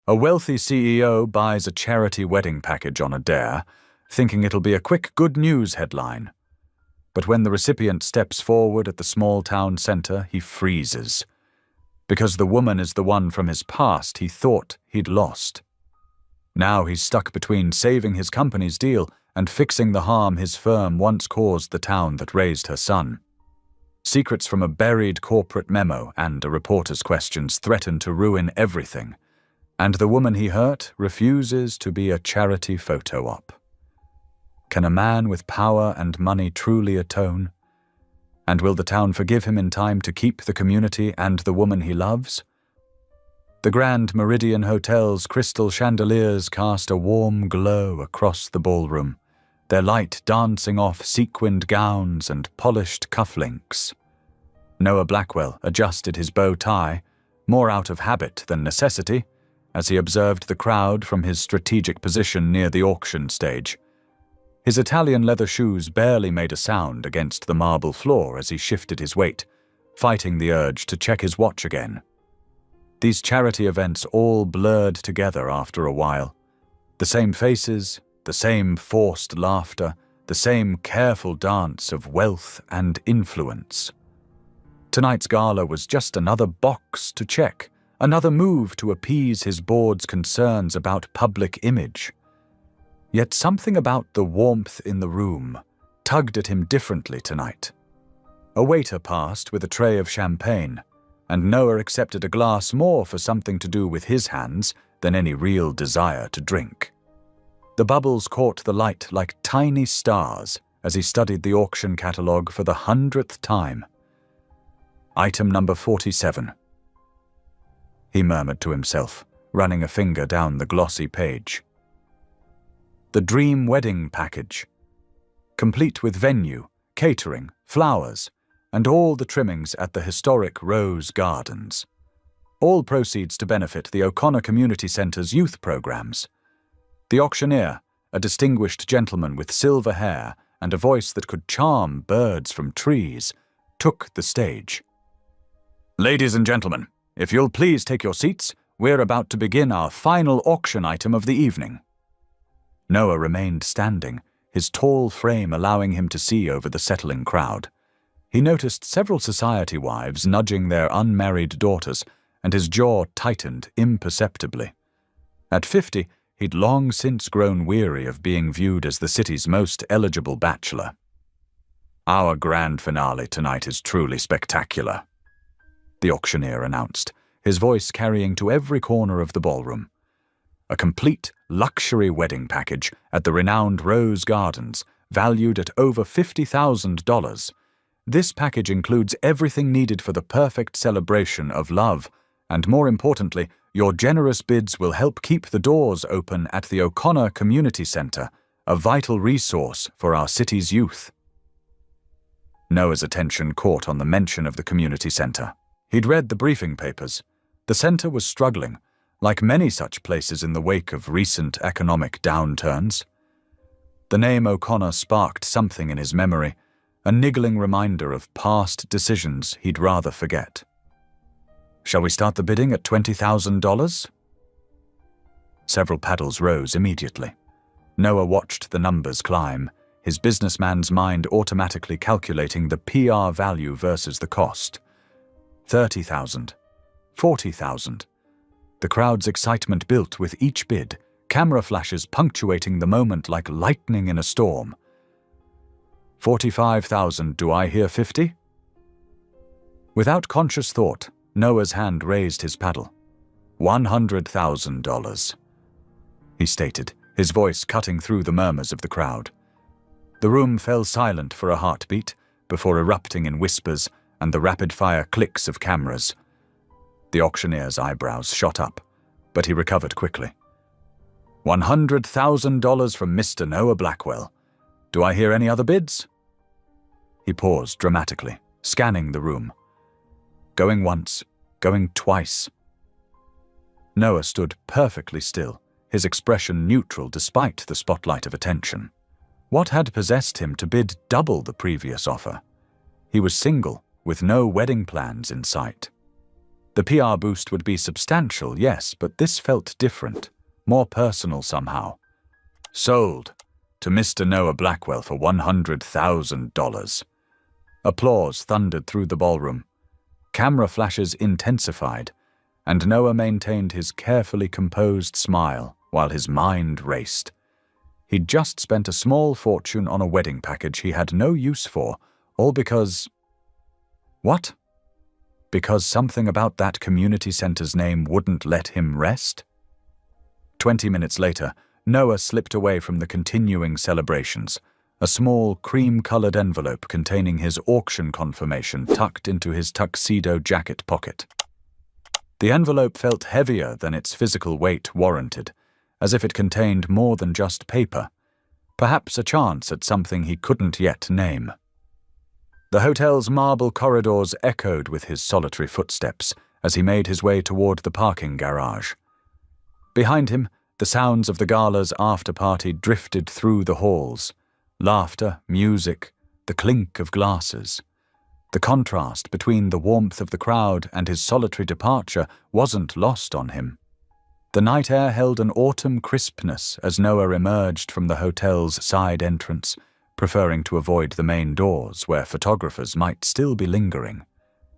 A wealthy CEO buys a charity wedding package on a dare, thinking it'll be a quick good news headline. But when the recipient steps forward at the small town center, he freezes. Because the woman is the one from his past he thought he'd lost. Now he's stuck between saving his company's deal and fixing the harm his firm once caused the town that raised her son. Secrets from a buried corporate memo and a reporter's questions threaten to ruin everything, and the woman he hurt refuses to be a charity photo op. Can a man with power and money truly atone? And will the town forgive him in time to keep the community and the woman he loves? The Grand Meridian Hotel's crystal chandeliers cast a warm glow across the ballroom, their light dancing off sequined gowns and polished cufflinks. Noah Blackwell adjusted his bow tie, more out of habit than necessity, as he observed the crowd from his strategic position near the auction stage. His Italian leather shoes barely made a sound against the marble floor as he shifted his weight, fighting the urge to check his watch again. These charity events all blurred together after a while. The same faces, the same forced laughter, the same careful dance of wealth and influence. Tonight's gala was just another box to check, another move to appease his board's concerns about public image. Yet something about the warmth in the room tugged at him differently tonight. A waiter passed with a tray of champagne, and Noah accepted a glass more for something to do with his hands than any real desire to drink. The bubbles caught the light like tiny stars as he studied the auction catalogue for the 100th time. Item number 47. He murmured to himself, running a finger down the glossy page. The dream wedding package, complete with venue, catering, flowers, and all the trimmings at the historic Rose Gardens. All proceeds to benefit the O'Connor Community Centre's youth programs. The auctioneer, a distinguished gentleman with silver hair and a voice that could charm birds from trees, took the stage. Ladies and gentlemen, if you'll please take your seats, we're about to begin our final auction item of the evening. Noah remained standing, his tall frame allowing him to see over the settling crowd. He noticed several society wives nudging their unmarried daughters, and his jaw tightened imperceptibly. At 50, he'd long since grown weary of being viewed as the city's most eligible bachelor. Our grand finale tonight is truly spectacular, the auctioneer announced, his voice carrying to every corner of the ballroom. A complete luxury wedding package at the renowned Rose Gardens, valued at over $50,000. This package includes everything needed for the perfect celebration of love, and more importantly, your generous bids will help keep the doors open at the O'Connor Community Centre, a vital resource for our city's youth. Noah's attention caught on the mention of the community centre. He'd read the briefing papers. The centre was struggling, like many such places in the wake of recent economic downturns. The name O'Connor sparked something in his memory, a niggling reminder of past decisions he'd rather forget. Shall we start the bidding at $20,000? Several paddles rose immediately. Noah watched the numbers climb, his businessman's mind automatically calculating the PR value versus the cost. 30,000, 40,000. The crowd's excitement built with each bid, camera flashes punctuating the moment like lightning in a storm. 45,000, do I hear 50? Without conscious thought, Noah's hand raised his paddle. $100,000, he stated, his voice cutting through the murmurs of the crowd. The room fell silent for a heartbeat before erupting in whispers and the rapid-fire clicks of cameras. The auctioneer's eyebrows shot up, but he recovered quickly. $100,000 from Mr. Noah Blackwell. Do I hear any other bids? He paused dramatically, scanning the room. Going once, going twice. Noah stood perfectly still, his expression neutral despite the spotlight of attention. What had possessed him to bid double the previous offer? He was single, with no wedding plans in sight. The PR boost would be substantial, yes, but this felt different, more personal somehow. Sold to Mr. Noah Blackwell for $100,000. Applause thundered through the ballroom. Camera flashes intensified, and Noah maintained his carefully composed smile while his mind raced. He'd just spent a small fortune on a wedding package he had no use for, all because… What? Because something about that community center's name wouldn't let him rest? 20 minutes later, Noah slipped away from the continuing celebrations, a small cream-colored envelope containing his auction confirmation tucked into his tuxedo jacket pocket. The envelope felt heavier than its physical weight warranted, as if it contained more than just paper, perhaps a chance at something he couldn't yet name. The hotel's marble corridors echoed with his solitary footsteps as he made his way toward the parking garage. Behind him, the sounds of the gala's after-party drifted through the halls. Laughter, music, the clink of glasses. The contrast between the warmth of the crowd and his solitary departure wasn't lost on him. The night air held an autumn crispness as Noah emerged from the hotel's side entrance, preferring to avoid the main doors where photographers might still be lingering.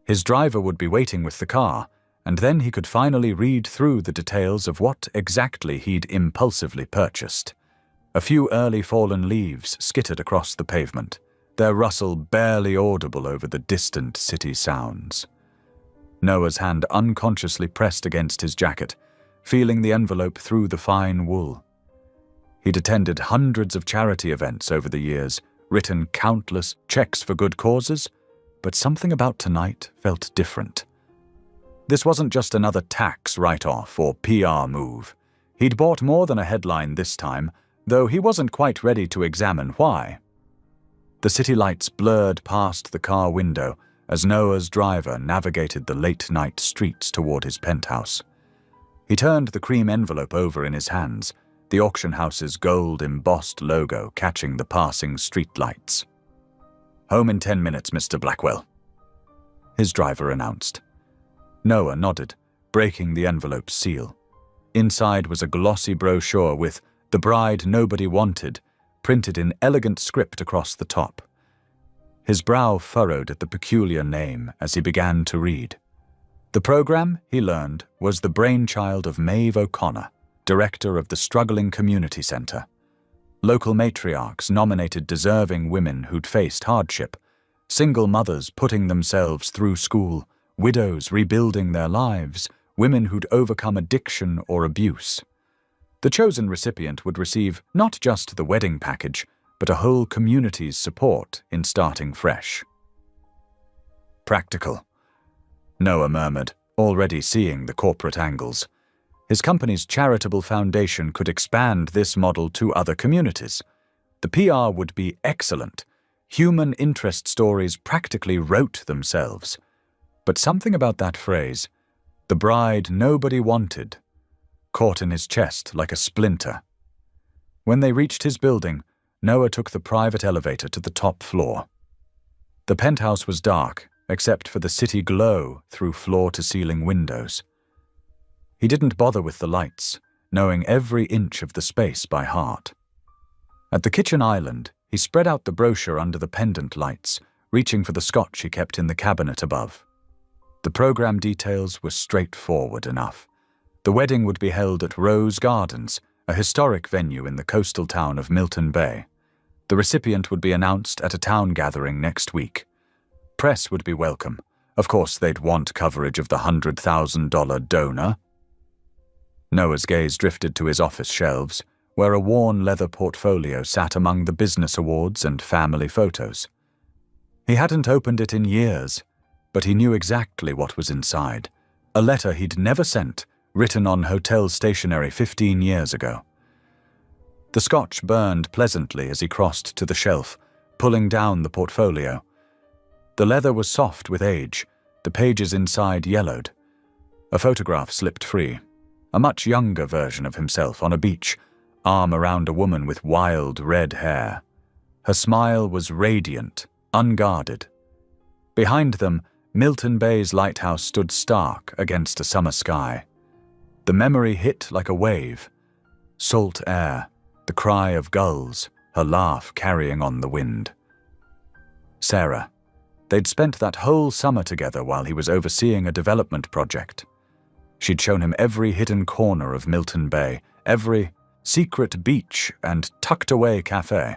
His driver would be waiting with the car, and then he could finally read through the details of what exactly he'd impulsively purchased. A few early fallen leaves skittered across the pavement, their rustle barely audible over the distant city sounds. Noah's hand unconsciously pressed against his jacket, feeling the envelope through the fine wool. He'd attended hundreds of charity events over the years, written countless checks for good causes, but something about tonight felt different. This wasn't just another tax write-off or PR move. He'd bought more than a headline this time, though he wasn't quite ready to examine why. The city lights blurred past the car window as Noah's driver navigated the late-night streets toward his penthouse. He turned the cream envelope over in his hands, the auction house's gold-embossed logo catching the passing streetlights. "Home in 10 minutes, Mr. Blackwell," his driver announced. Noah nodded, breaking the envelope's seal. Inside was a glossy brochure with "The Bride Nobody Wanted" printed in elegant script across the top. His brow furrowed at the peculiar name as he began to read. The program, he learned, was the brainchild of Maeve O'Connor, director of the struggling community center. Local matriarchs nominated deserving women who'd faced hardship, single mothers putting themselves through school, widows rebuilding their lives, women who'd overcome addiction or abuse. The chosen recipient would receive not just the wedding package, but a whole community's support in starting fresh. "Practical," Noah murmured, already seeing the corporate angles. His company's charitable foundation could expand this model to other communities. The PR would be excellent. Human interest stories practically wrote themselves. But something about that phrase, "the bride nobody wanted," caught in his chest like a splinter. When they reached his building, Noah took the private elevator to the top floor. The penthouse was dark, except for the city glow through floor-to-ceiling windows. He didn't bother with the lights, knowing every inch of the space by heart. At the kitchen island, he spread out the brochure under the pendant lights, reaching for the scotch he kept in the cabinet above. The program details were straightforward enough. The wedding would be held at Rose Gardens, a historic venue in the coastal town of Milton Bay. The recipient would be announced at a town gathering next week. Press would be welcome. Of course, they'd want coverage of the $100,000 donor. Noah's gaze drifted to his office shelves, where a worn leather portfolio sat among the business awards and family photos. He hadn't opened it in years, but he knew exactly what was inside. A letter he'd never sent, written on hotel stationery 15 years ago. The scotch burned pleasantly as he crossed to the shelf, pulling down the portfolio. The leather was soft with age, the pages inside yellowed. A photograph slipped free, a much younger version of himself on a beach, arm around a woman with wild red hair. Her smile was radiant, unguarded. Behind them, Milton Bay's lighthouse stood stark against a summer sky. The memory hit like a wave. Salt air, the cry of gulls, her laugh carrying on the wind. Sarah. They'd spent that whole summer together while he was overseeing a development project. She'd shown him every hidden corner of Milton Bay, every secret beach and tucked-away cafe.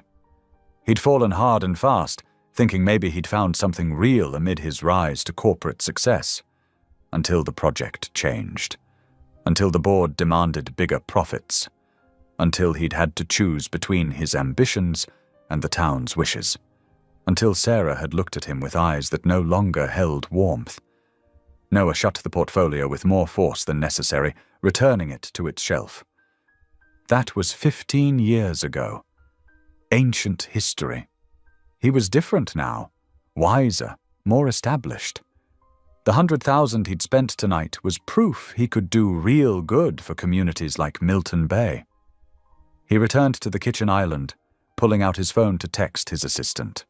He'd fallen hard and fast, thinking maybe he'd found something real amid his rise to corporate success, until the project changed, until the board demanded bigger profits, until he'd had to choose between his ambitions and the town's wishes, until Sarah had looked at him with eyes that no longer held warmth. Noah shut the portfolio with more force than necessary, returning it to its shelf. That was 15 years ago. Ancient history. He was different now, wiser, more established. The 100,000 he'd spent tonight was proof he could do real good for communities like Milton Bay. He returned to the kitchen island, pulling out his phone to text his assistant.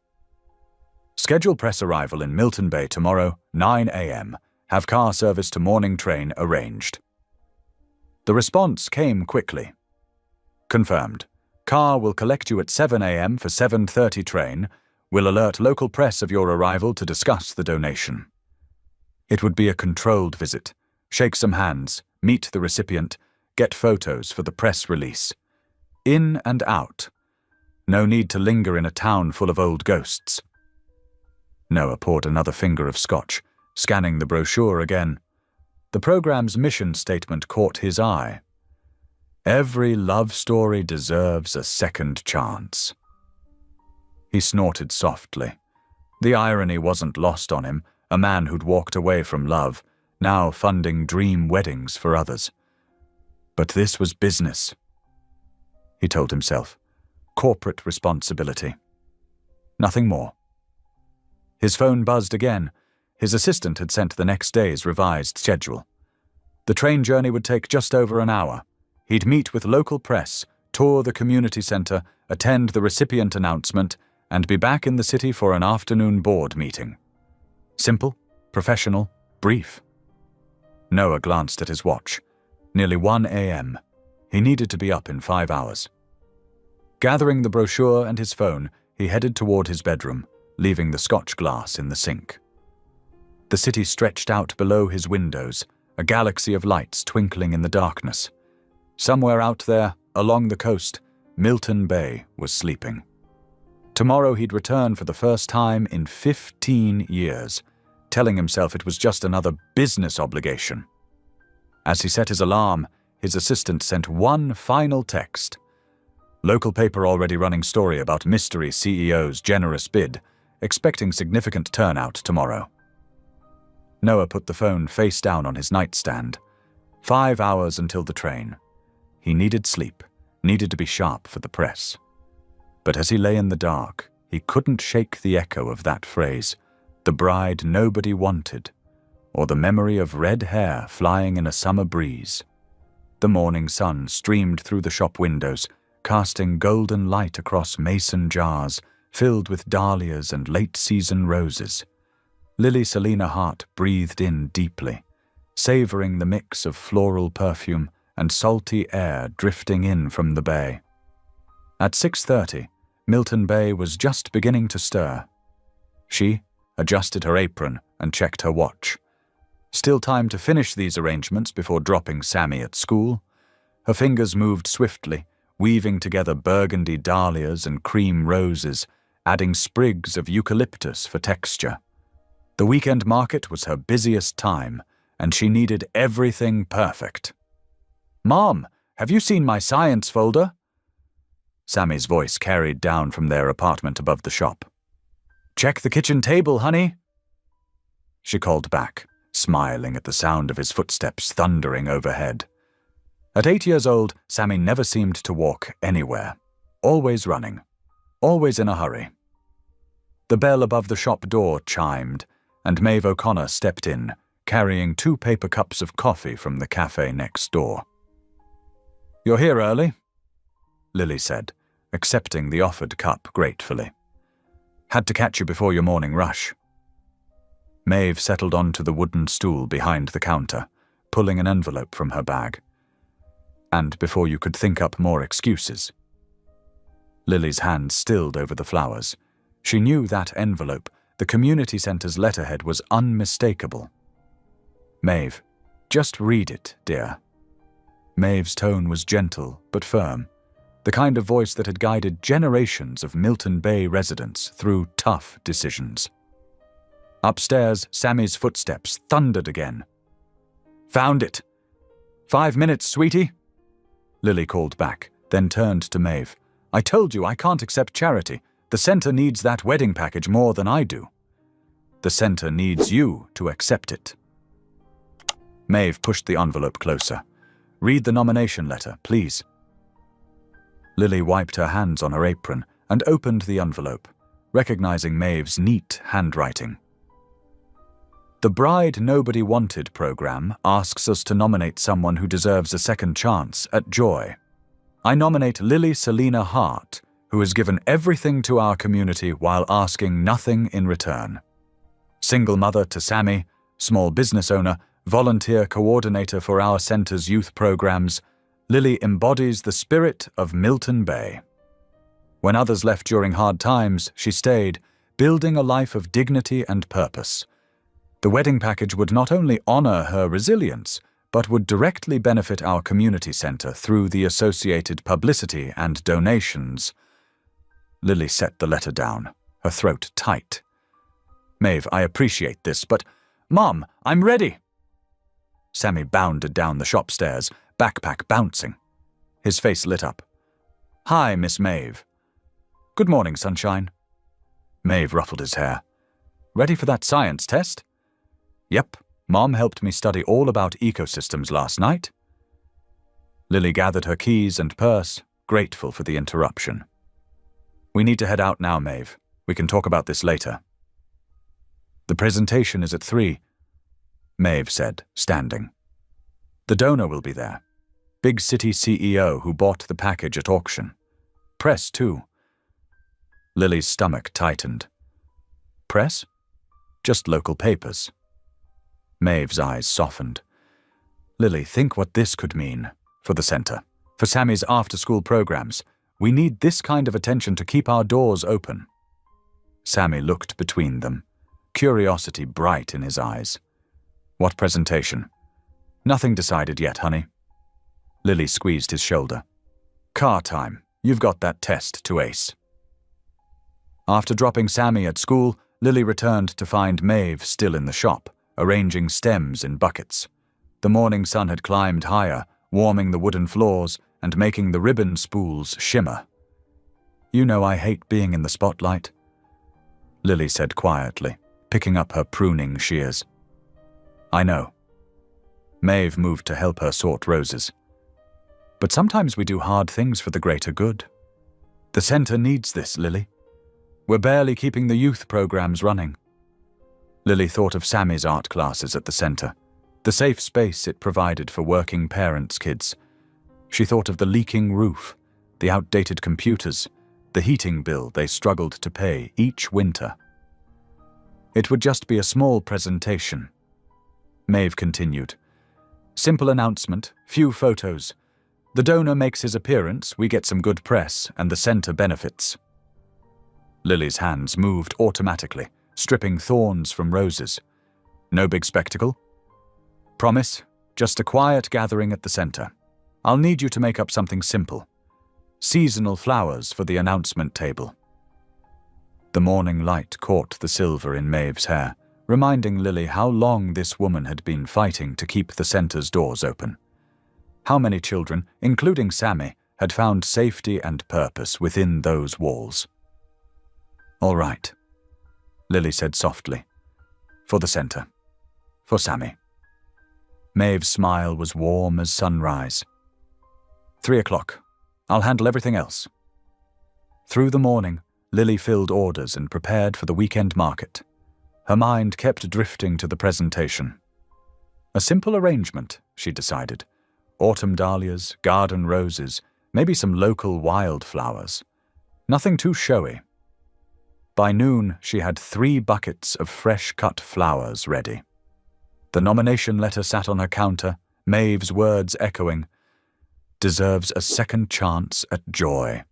Schedule press arrival in Milton Bay tomorrow, 9 a.m. Have car service to morning train arranged. The response came quickly. Confirmed. Car will collect you at 7 a.m. for 7:30 train. Will alert local press of your arrival to discuss the donation. It would be a controlled visit. Shake some hands, meet the recipient, get photos for the press release. In and out. No need to linger in a town full of old ghosts. Noah poured another finger of scotch, scanning the brochure again. The program's mission statement caught his eye. Every love story deserves a second chance. He snorted softly. The irony wasn't lost on him, a man who'd walked away from love, now funding dream weddings for others. But this was business, he told himself. Corporate responsibility. Nothing more. His phone buzzed again. His assistant had sent the next day's revised schedule. The train journey would take just over an hour. He'd meet with local press, tour the community center, attend the recipient announcement, and be back in the city for an afternoon board meeting. Simple, professional, brief. Noah glanced at his watch. Nearly 1 a.m. He needed to be up in 5 hours. Gathering the brochure and his phone, he headed toward his bedroom, leaving the scotch glass in the sink. The city stretched out below his windows, a galaxy of lights twinkling in the darkness. Somewhere out there, along the coast, Milton Bay was sleeping. Tomorrow he'd return for the first time in 15 years, telling himself it was just another business obligation. As he set his alarm, his assistant sent one final text. Local paper already running story about mystery CEO's generous bid, expecting significant turnout tomorrow. Noah put the phone face down on his nightstand. 5 hours until the train. He needed sleep, needed to be sharp for the press. But as he lay in the dark, he couldn't shake the echo of that phrase, the bride nobody wanted, or the memory of red hair flying in a summer breeze. The morning sun streamed through the shop windows, casting golden light across mason jars filled with dahlias and late-season roses. Lily Selina Hart breathed in deeply, savoring the mix of floral perfume and salty air drifting in from the bay. At 6:30, Milton Bay was just beginning to stir. She adjusted her apron and checked her watch. Still time to finish these arrangements before dropping Sammy at school. Her fingers moved swiftly, weaving together burgundy dahlias and cream roses, adding sprigs of eucalyptus for texture. The weekend market was her busiest time, and she needed everything perfect. "Mom, have you seen my science folder?" Sammy's voice carried down from their apartment above the shop. "Check the kitchen table, honey," she called back, smiling at the sound of his footsteps thundering overhead. At 8 years old, Sammy never seemed to walk anywhere. Always running. Always in a hurry. The bell above the shop door chimed, and Maeve O'Connor stepped in, carrying 2 paper cups of coffee from the cafe next door. "You're here early," Lily said, accepting the offered cup gratefully. "Had to catch you before your morning rush." Maeve settled onto the wooden stool behind the counter, pulling an envelope from her bag. And before you could think up more excuses. Lily's hand stilled over the flowers. She knew that envelope, the community center's letterhead, was unmistakable. Maeve, just read it, dear. Maeve's tone was gentle but firm, the kind of voice that had guided generations of Milton Bay residents through tough decisions. Upstairs, Sammy's footsteps thundered again. "Found it. 5 minutes, sweetie," Lily called back, then turned to Maeve. "I told you I can't accept charity. The center needs that wedding package more than I do. The center needs you to accept it." Maeve pushed the envelope closer. "Read the nomination letter, please." Lily wiped her hands on her apron and opened the envelope, recognizing Maeve's neat handwriting. "The Bride Nobody Wanted program asks us to nominate someone who deserves a second chance at joy. I nominate Lily Selina Hart, who has given everything to our community while asking nothing in return. Single mother to Sammy, small business owner, volunteer coordinator for our center's youth programs, Lily embodies the spirit of Milton Bay. When others left during hard times, she stayed, building a life of dignity and purpose. The wedding package would not only honor her resilience, but would directly benefit our community center through the associated publicity and donations." Lily set the letter down, her throat tight. "Maeve, I appreciate this, but— Mom, I'm ready!" Sammy bounded down the shop stairs, backpack bouncing. His face lit up. "Hi, Miss Maeve." "Good morning, sunshine." Maeve ruffled his hair. "Ready for that science test?" "Yep, Mom helped me study all about ecosystems last night." Lily gathered her keys and purse, grateful for the interruption. "We need to head out now, Maeve. We can talk about this later." "The presentation is at 3, Maeve said, standing. "The donor will be there. Big city CEO who bought the package at auction. Press, too." Lily's stomach tightened. "Press? Just local papers." Maeve's eyes softened. "Lily, think what this could mean for the center, for Sammy's after-school programs. We need this kind of attention to keep our doors open." Sammy looked between them, curiosity bright in his eyes. "What presentation?" "Nothing decided yet, honey." Lily squeezed his shoulder. "Car time. You've got that test to ace." After dropping Sammy at school, Lily returned to find Maeve still in the shop, arranging stems in buckets. The morning sun had climbed higher, warming the wooden floors and making the ribbon spools shimmer. "You know I hate being in the spotlight," Lily said quietly, picking up her pruning shears. "I know." Maeve moved to help her sort roses. "But sometimes we do hard things for the greater good. The center needs this, Lily. We're barely keeping the youth programs running." Lily thought of Sammy's art classes at the center, the safe space it provided for working parents' kids. She thought of the leaking roof, the outdated computers, the heating bill they struggled to pay each winter. It would just be a small presentation. Maeve continued. "Simple announcement, few photos. The donor makes his appearance, we get some good press, and the center benefits." Lily's hands moved automatically, stripping thorns from roses. "No big spectacle?" "Promise, just a quiet gathering at the center. I'll need you to make up something simple. Seasonal flowers for the announcement table." The morning light caught the silver in Maeve's hair, reminding Lily how long this woman had been fighting to keep the center's doors open. How many children, including Sammy, had found safety and purpose within those walls. "All right," Lily said softly. "For the center. For Sammy." Maeve's smile was warm as sunrise. 3 o'clock. I'll handle everything else." Through the morning, Lily filled orders and prepared for the weekend market. Her mind kept drifting to the presentation. A simple arrangement, she decided. Autumn dahlias, garden roses, maybe some local wildflowers. Nothing too showy. By noon, she had 3 buckets of fresh-cut flowers ready. The nomination letter sat on her counter, Maeve's words echoing, "Deserves a second chance at joy."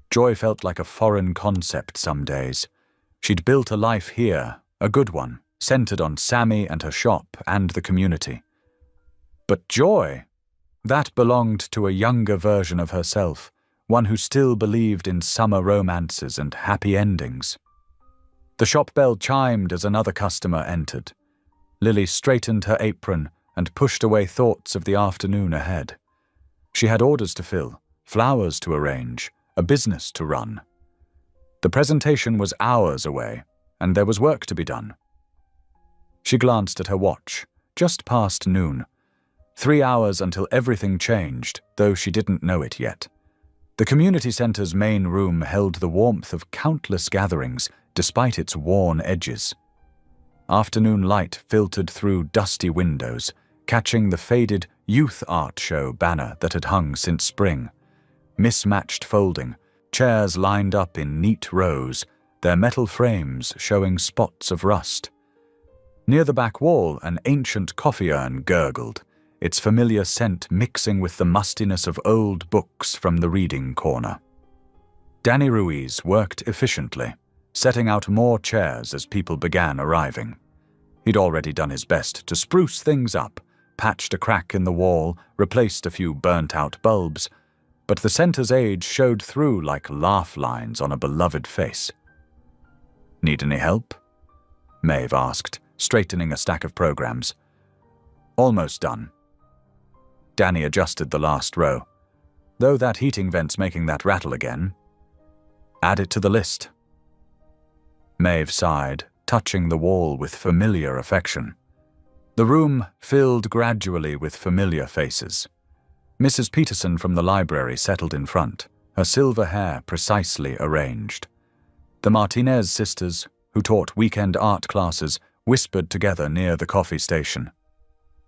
Joy felt like a foreign concept some days. She'd built a life here, a good one, centered on Sammy and her shop and the community. But joy, that belonged to a younger version of herself, one who still believed in summer romances and happy endings. The shop bell chimed as another customer entered. Lily straightened her apron and pushed away thoughts of the afternoon ahead. She had orders to fill, flowers to arrange, a business to run. The presentation was hours away, and there was work to be done. She glanced at her watch, just past noon. 3 hours until everything changed, though she didn't know it yet. The community center's main room held the warmth of countless gatherings, despite its worn edges. Afternoon light filtered through dusty windows, catching the faded youth art show banner that had hung since spring. Mismatched folding, chairs lined up in neat rows, their metal frames showing spots of rust. Near the back wall, an ancient coffee urn gurgled, its familiar scent mixing with the mustiness of old books from the reading corner. Danny Ruiz worked efficiently, setting out more chairs as people began arriving. He'd already done his best to spruce things up, patched a crack in the wall, replaced a few burnt-out bulbs, but the center's age showed through like laugh lines on a beloved face. "Need any help?" Maeve asked, straightening a stack of programs. "Almost done." Danny adjusted the last row. "Though that heating vent's making that rattle again." "Add it to the list." Maeve sighed, touching the wall with familiar affection. The room filled gradually with familiar faces. Mrs. Peterson from the library settled in front, her silver hair precisely arranged. The Martinez sisters, who taught weekend art classes, whispered together near the coffee station.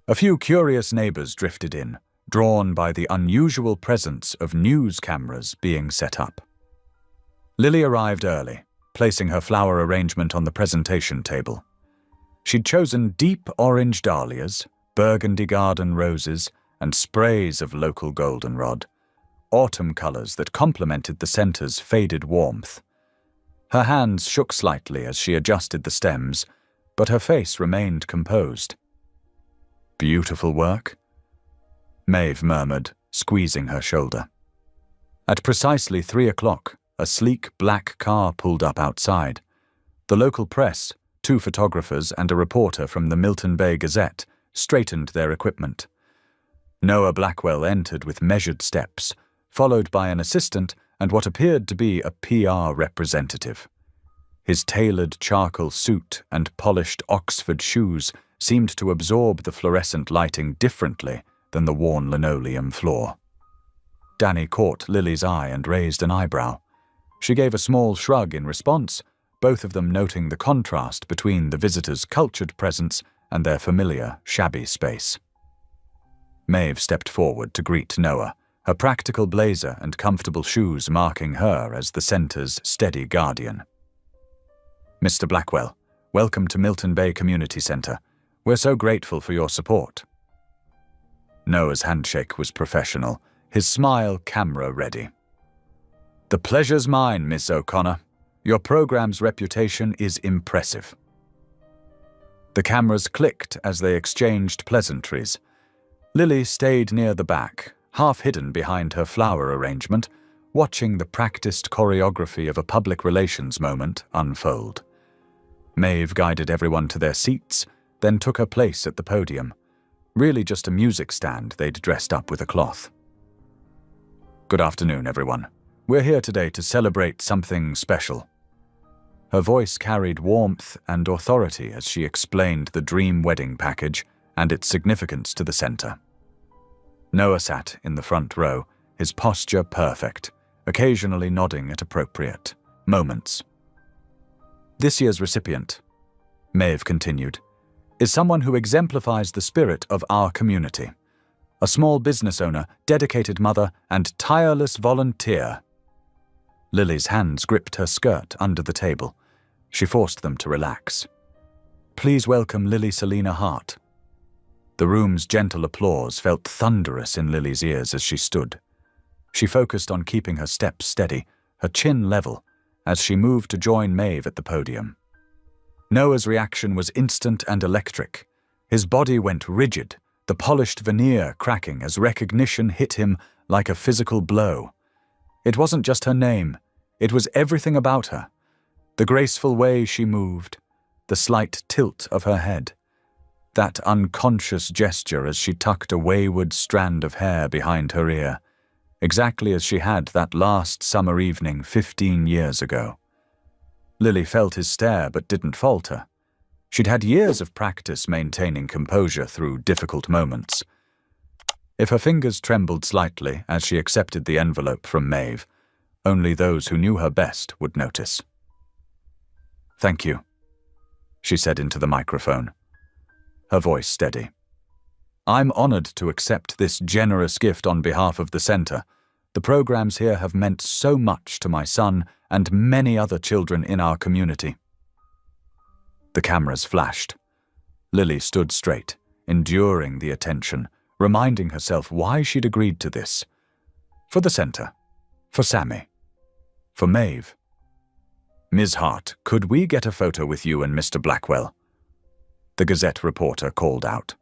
A few curious neighbors drifted in, drawn by the unusual presence of news cameras being set up. Lily arrived early, placing her flower arrangement on the presentation table. She'd chosen deep orange dahlias, burgundy garden roses, and sprays of local goldenrod, autumn colors that complemented the center's faded warmth. Her hands shook slightly as she adjusted the stems, but her face remained composed. "Beautiful work," Maeve murmured, squeezing her shoulder. At precisely 3 o'clock, a sleek black car pulled up outside. The local press, 2 photographers and a reporter from the Milton Bay Gazette, straightened their equipment. Noah Blackwell entered with measured steps, followed by an assistant and what appeared to be a PR representative. His tailored charcoal suit and polished Oxford shoes seemed to absorb the fluorescent lighting differently than the worn linoleum floor. Danny caught Lily's eye and raised an eyebrow. She gave a small shrug in response, both of them noting the contrast between the visitors' cultured presence and their familiar, shabby space. Maeve stepped forward to greet Noah, her practical blazer and comfortable shoes marking her as the center's steady guardian. "Mr. Blackwell, welcome to Milton Bay Community Center. We're so grateful for your support." Noah's handshake was professional, his smile camera-ready. "The pleasure's mine, Miss O'Connor. Your program's reputation is impressive." The cameras clicked as they exchanged pleasantries. Lily stayed near the back, half hidden behind her flower arrangement, watching the practiced choreography of a public relations moment unfold. Maeve guided everyone to their seats, then took her place at the podium. Really just a music stand they'd dressed up with a cloth. "Good afternoon, everyone. We're here today to celebrate something special." Her voice carried warmth and authority as she explained the dream wedding package and its significance to the center. Noah sat in the front row, his posture perfect, occasionally nodding at appropriate moments. "This year's recipient," Maeve continued, "is someone who exemplifies the spirit of our community. A small business owner, dedicated mother, and tireless volunteer." Lily's hands gripped her skirt under the table. She forced them to relax. "Please welcome Lily Selina Hart." The room's gentle applause felt thunderous in Lily's ears as she stood. She focused on keeping her steps steady, her chin level, as she moved to join Maeve at the podium. Noah's reaction was instant and electric. His body went rigid, the polished veneer cracking as recognition hit him like a physical blow. It wasn't just her name, it was everything about her. The graceful way she moved, the slight tilt of her head, that unconscious gesture as she tucked a wayward strand of hair behind her ear, exactly as she had that last summer evening 15 years ago. Lily felt his stare but didn't falter. She'd had years of practice maintaining composure through difficult moments. If her fingers trembled slightly as she accepted the envelope from Maeve, only those who knew her best would notice. "Thank you," she said into the microphone, her voice steady. "I'm honored to accept this generous gift on behalf of the center. The programs here have meant so much to my son and many other children in our community." The cameras flashed. Lily stood straight, enduring the attention, reminding herself why she'd agreed to this. For the center. For Sammy. For Maeve. "Ms. Hart, could we get a photo with you and Mr. Blackwell?" The Gazette reporter called out.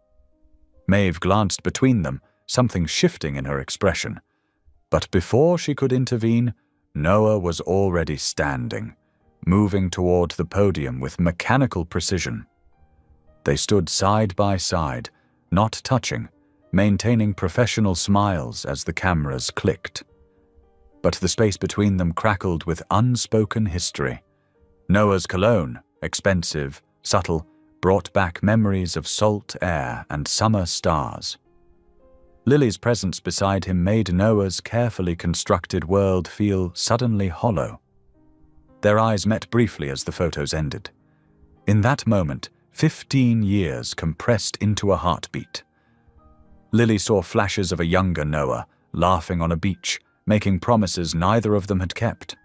Maeve glanced between them, something shifting in her expression. But before she could intervene, Noah was already standing, moving toward the podium with mechanical precision. They stood side by side, not touching, maintaining professional smiles as the cameras clicked. But the space between them crackled with unspoken history. Noah's cologne, expensive, subtle, brought back memories of salt air and summer stars. Lily's presence beside him made Noah's carefully constructed world feel suddenly hollow. Their eyes met briefly as the photos ended. In that moment, 15 years compressed into a heartbeat. Lily saw flashes of a younger Noah, laughing on a beach, making promises neither of them had kept.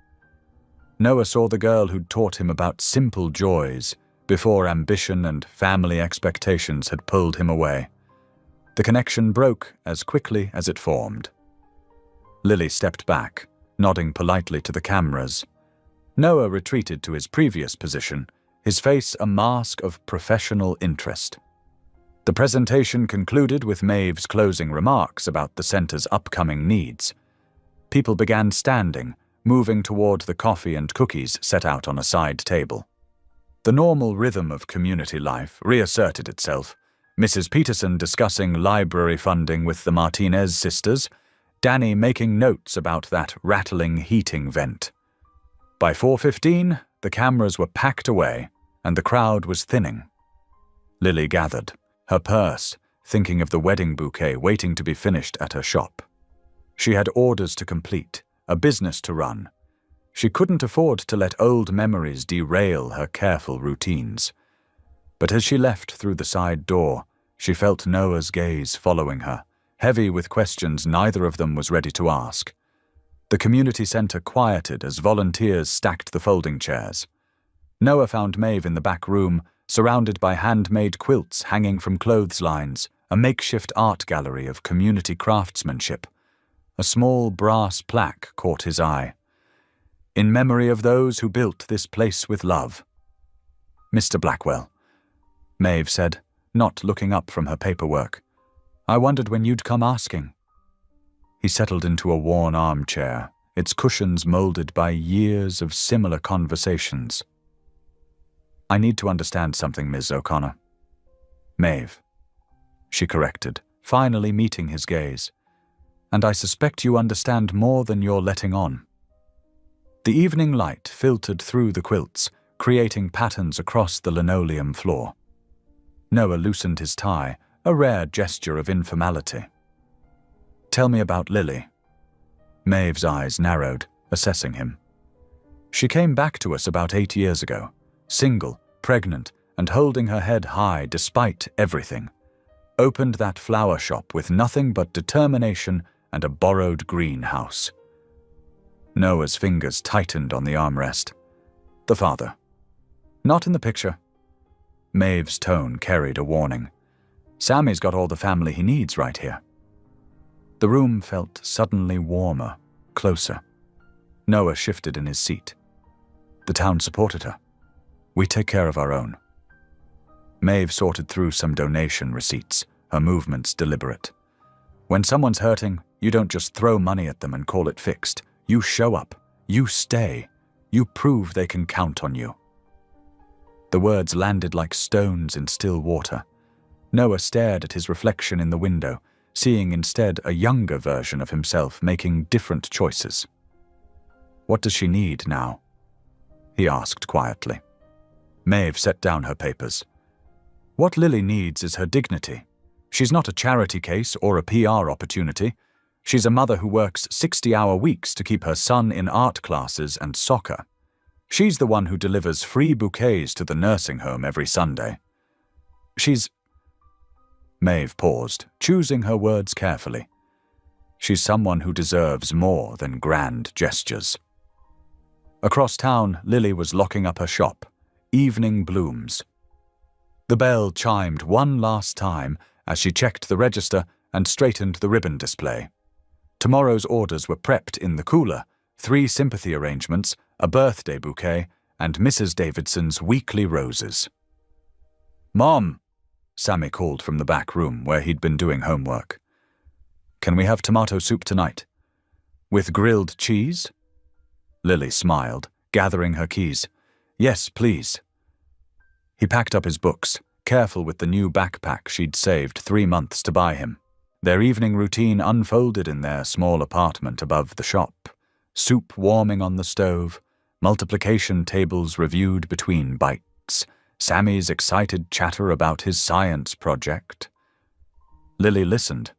Noah saw the girl who'd taught him about simple joys before ambition and family expectations had pulled him away. The connection broke as quickly as it formed. Lily stepped back, nodding politely to the cameras. Noah retreated to his previous position, his face a mask of professional interest. The presentation concluded with Maeve's closing remarks about the center's upcoming needs. People began standing, moving toward the coffee and cookies set out on a side table. The normal rhythm of community life reasserted itself. Mrs. Peterson discussing library funding with the Martinez sisters, Danny making notes about that rattling heating vent. By 4:15, the cameras were packed away, and the crowd was thinning. Lily gathered, her purse, thinking of the wedding bouquet waiting to be finished at her shop. She had orders to complete, a business to run. She couldn't afford to let old memories derail her careful routines. But as she left through the side door, she felt Noah's gaze following her, heavy with questions neither of them was ready to ask. The community center quieted as volunteers stacked the folding chairs. Noah found Maeve in the back room, surrounded by handmade quilts hanging from clotheslines, a makeshift art gallery of community craftsmanship. A small brass plaque caught his eye. "In memory of those who built this place with love." "Mr. Blackwell," Maeve said, not looking up from her paperwork. "I wondered when you'd come asking." He settled into a worn armchair, its cushions molded by years of similar conversations. "I need to understand something, Ms. O'Connor." "Maeve," she corrected, finally meeting his gaze. "And I suspect you understand more than you're letting on." The evening light filtered through the quilts, creating patterns across the linoleum floor. Noah loosened his tie, a rare gesture of informality. "Tell me about Lily." Maeve's eyes narrowed, assessing him. "She came back to us about 8 years ago, single, pregnant, and holding her head high despite everything. Opened that flower shop with nothing but determination and a borrowed greenhouse." Noah's fingers tightened on the armrest. The father. Not in the picture. Maeve's tone carried a warning. Sammy's got all the family he needs right here. The room felt suddenly warmer, closer. Noah shifted in his seat. The town supported her. We take care of our own. Maeve sorted through some donation receipts, her movements deliberate. When someone's hurting, you don't just throw money at them and call it fixed. You show up. You stay. You prove they can count on you. The words landed like stones in still water. Noah stared at his reflection in the window, seeing instead a younger version of himself making different choices. What does she need now? He asked quietly. Maeve set down her papers. What Lily needs is her dignity. She's not a charity case or a PR opportunity. She's a mother who works 60-hour weeks to keep her son in art classes and soccer. She's the one who delivers free bouquets to the nursing home every Sunday. Maeve paused, choosing her words carefully. She's someone who deserves more than grand gestures. Across town, Lily was locking up her shop, Evening Blooms. The bell chimed one last time as she checked the register and straightened the ribbon display. Tomorrow's orders were prepped in the cooler, 3 sympathy arrangements, a birthday bouquet, and Mrs. Davidson's weekly roses. "Mom," Sammy called from the back room where he'd been doing homework. "Can we have tomato soup tonight? With grilled cheese?" Lily smiled, gathering her keys. "Yes, please." He packed up his books, careful with the new backpack she'd saved 3 months to buy him. Their evening routine unfolded in their small apartment above the shop. Soup warming on the stove, multiplication tables reviewed between bites, Sammy's excited chatter about his science project. Lily listened,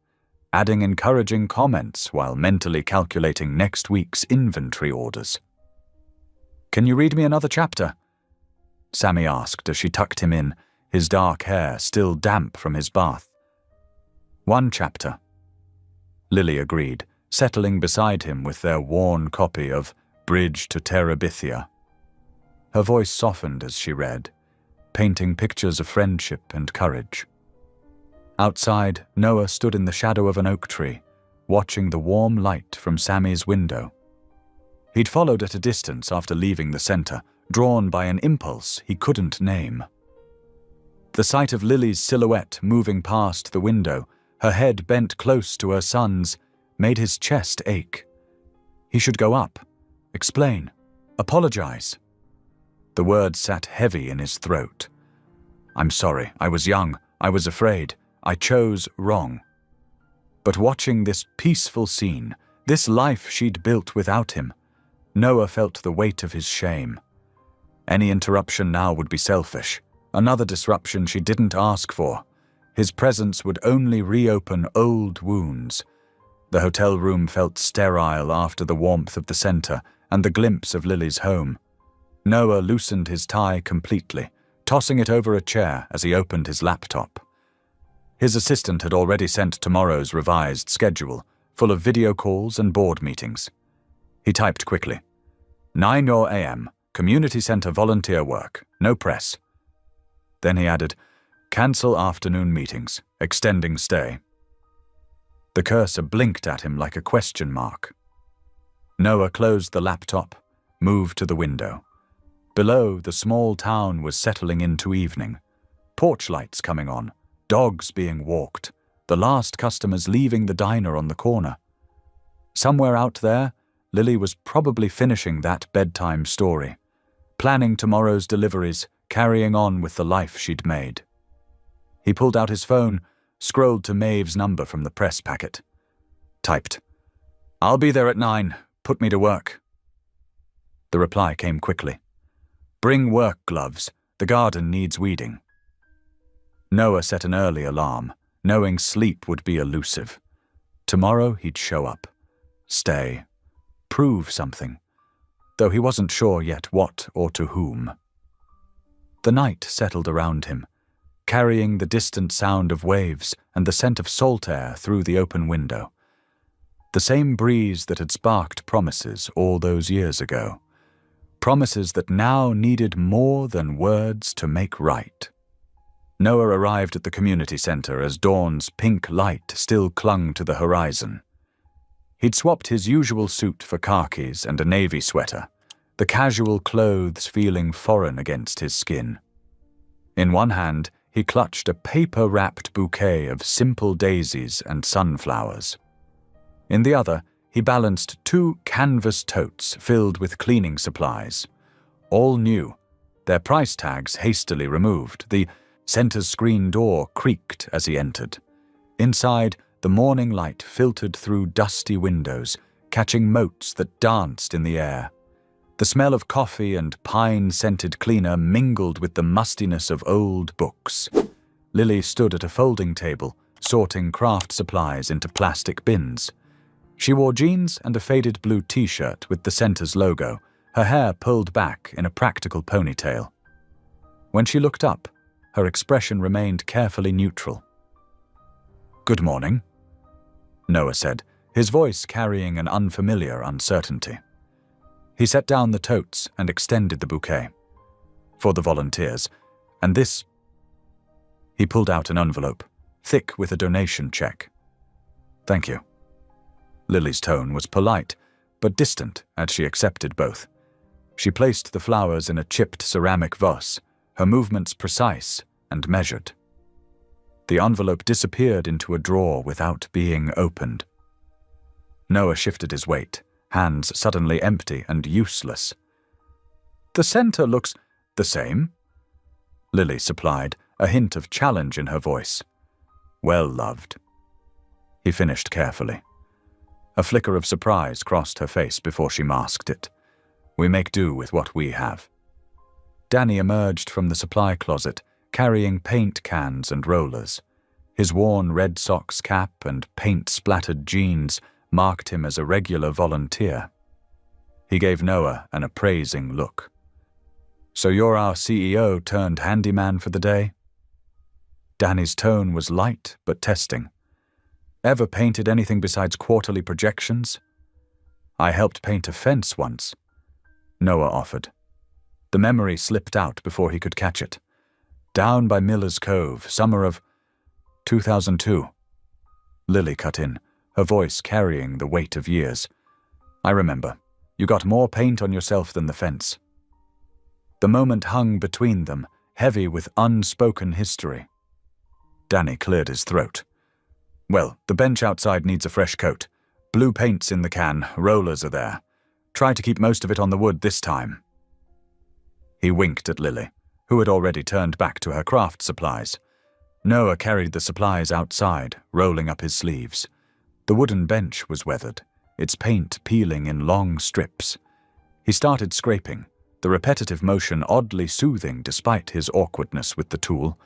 adding encouraging comments while mentally calculating next week's inventory orders. "Can you read me another chapter?" Sammy asked as she tucked him in, his dark hair still damp from his bath. "1 chapter." Lily agreed, settling beside him with their worn copy of Bridge to Terabithia. Her voice softened as she read, painting pictures of friendship and courage. Outside, Noah stood in the shadow of an oak tree, watching the warm light from Sammy's window. He'd followed at a distance after leaving the center, drawn by an impulse he couldn't name. The sight of Lily's silhouette moving past the window, her head bent close to her son's, made his chest ache. He should go up, explain, apologize. The words sat heavy in his throat. "I'm sorry, I was young, I was afraid, I chose wrong." But watching this peaceful scene, this life she'd built without him, Noah felt the weight of his shame. Any interruption now would be selfish, another disruption she didn't ask for. His presence would only reopen old wounds. The hotel room felt sterile after the warmth of the center and the glimpse of Lily's home. Noah loosened his tie completely, tossing it over a chair as he opened his laptop. His assistant had already sent tomorrow's revised schedule, full of video calls and board meetings. He typed quickly, 9 a.m., community center volunteer work, no press. Then he added, cancel afternoon meetings, extending stay. The cursor blinked at him like a question mark. Noah closed the laptop, moved to the window. Below, the small town was settling into evening. Porch lights coming on, dogs being walked, the last customers leaving the diner on the corner. Somewhere out there, Lily was probably finishing that bedtime story, planning tomorrow's deliveries, carrying on with the life she'd made. He pulled out his phone, scrolled to Maeve's number from the press packet. Typed, "I'll be there at 9. Put me to work." The reply came quickly. "Bring work gloves. The garden needs weeding." Noah set an early alarm, knowing sleep would be elusive. Tomorrow he'd show up, stay, prove something, though he wasn't sure yet what or to whom. The night settled around him, carrying the distant sound of waves and the scent of salt air through the open window. The same breeze that had sparked promises all those years ago. Promises that now needed more than words to make right. Noah arrived at the community center as dawn's pink light still clung to the horizon. He'd swapped his usual suit for khakis and a navy sweater, the casual clothes feeling foreign against his skin. In one hand, he clutched a paper-wrapped bouquet of simple daisies and sunflowers. In the other, he balanced 2 canvas totes filled with cleaning supplies. All new, their price tags hastily removed. The center's screen door creaked as he entered. Inside, the morning light filtered through dusty windows, catching motes that danced in the air. The smell of coffee and pine-scented cleaner mingled with the mustiness of old books. Lily stood at a folding table, sorting craft supplies into plastic bins. She wore jeans and a faded blue t-shirt with the center's logo, her hair pulled back in a practical ponytail. When she looked up, her expression remained carefully neutral. "Good morning," Noah said, his voice carrying an unfamiliar uncertainty. He set down the totes and extended the bouquet. "For the volunteers, and this—" He pulled out an envelope, thick with a donation check. "Thank you." Lily's tone was polite, but distant as she accepted both. She placed the flowers in a chipped ceramic vase, her movements precise and measured. The envelope disappeared into a drawer without being opened. Noah shifted his weight, hands suddenly empty and useless. "The center looks the same," Lily supplied, a hint of challenge in her voice. "Well loved." He finished carefully. A flicker of surprise crossed her face before she masked it. "We make do with what we have." Danny emerged from the supply closet, carrying paint cans and rollers. His worn Red Sox cap and paint-splattered jeans marked him as a regular volunteer. He gave Noah an appraising look. "So you're our CEO turned handyman for the day?" Danny's tone was light but testing. "Ever painted anything besides quarterly projections?" "I helped paint a fence once," Noah offered. The memory slipped out before he could catch it. "Down by Miller's Cove, summer of 2002. Lily cut in, her voice carrying the weight of years. "I remember. You got more paint on yourself than the fence." The moment hung between them, heavy with unspoken history. Danny cleared his throat. "Well, the bench outside needs a fresh coat. Blue paint's in the can, rollers are there. Try to keep most of it on the wood this time." He winked at Lily, who had already turned back to her craft supplies. Noah carried the supplies outside, rolling up his sleeves. The wooden bench was weathered, its paint peeling in long strips. He started scraping, the repetitive motion oddly soothing despite his awkwardness with the tool.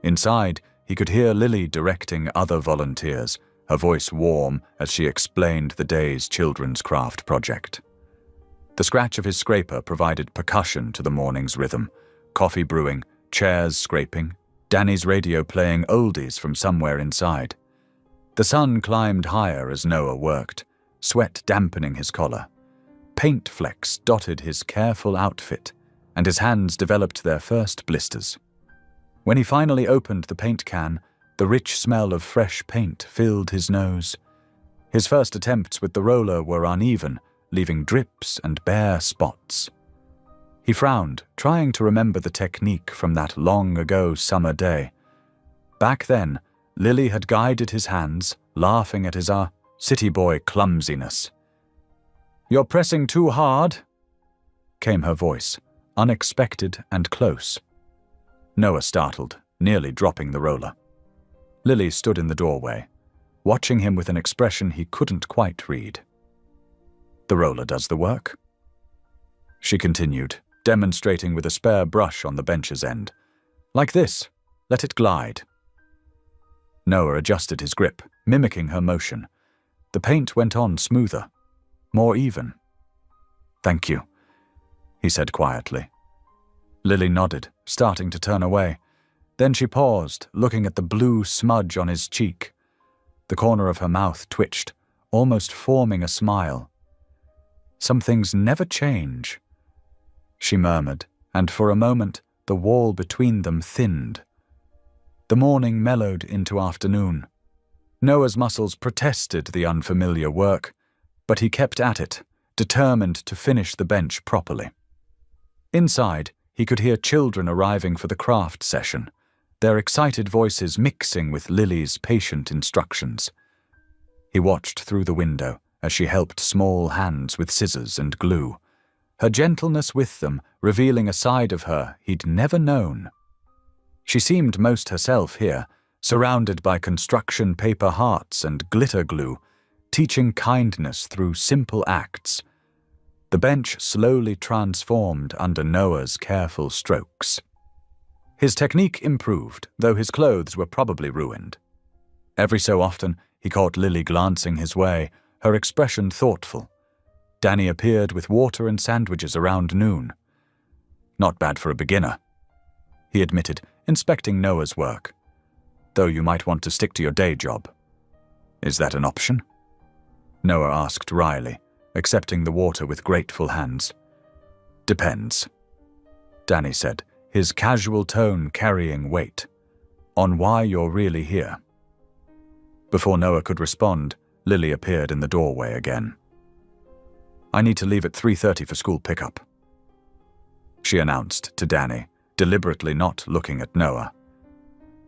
Inside, he could hear Lily directing other volunteers, her voice warm as she explained the day's children's craft project. The scratch of his scraper provided percussion to the morning's rhythm, coffee brewing, chairs scraping, Danny's radio playing oldies from somewhere inside. The sun climbed higher as Noah worked, sweat dampening his collar. Paint flecks dotted his careful outfit, and his hands developed their first blisters. When he finally opened the paint can, the rich smell of fresh paint filled his nose. His first attempts with the roller were uneven, leaving drips and bare spots. He frowned, trying to remember the technique from that long-ago summer day. Back then, Lily had guided his hands, laughing at his city boy clumsiness. "You're pressing too hard," came her voice, unexpected and close. Noah startled, nearly dropping the roller. Lily stood in the doorway, watching him with an expression he couldn't quite read. "The roller does the work," she continued, demonstrating with a spare brush on the bench's end. "Like this. Let it glide." Noah adjusted his grip, mimicking her motion. The paint went on smoother, more even. "Thank you," he said quietly. Lily nodded, starting to turn away. Then she paused, looking at the blue smudge on his cheek. The corner of her mouth twitched, almost forming a smile. "Some things never change," she murmured, and for a moment the wall between them thinned. The morning mellowed into afternoon. Noah's muscles protested the unfamiliar work, but he kept at it, determined to finish the bench properly. Inside, he could hear children arriving for the craft session, their excited voices mixing with Lily's patient instructions. He watched through the window as she helped small hands with scissors and glue, her gentleness with them revealing a side of her he'd never known. She seemed most herself here, surrounded by construction paper hearts and glitter glue, teaching kindness through simple acts. The bench slowly transformed under Noah's careful strokes. His technique improved, though his clothes were probably ruined. Every so often, he caught Lily glancing his way, her expression thoughtful. Danny appeared with water and sandwiches around noon. "Not bad for a beginner," he admitted, inspecting Noah's work. "Though you might want to stick to your day job." "Is that an option?" Noah asked wryly, accepting the water with grateful hands. "Depends," Danny said, his casual tone carrying weight. "On why you're really here." Before Noah could respond, Lily appeared in the doorway again. "I need to leave at 3:30 for school pickup," she announced to Danny, deliberately not looking at Noah.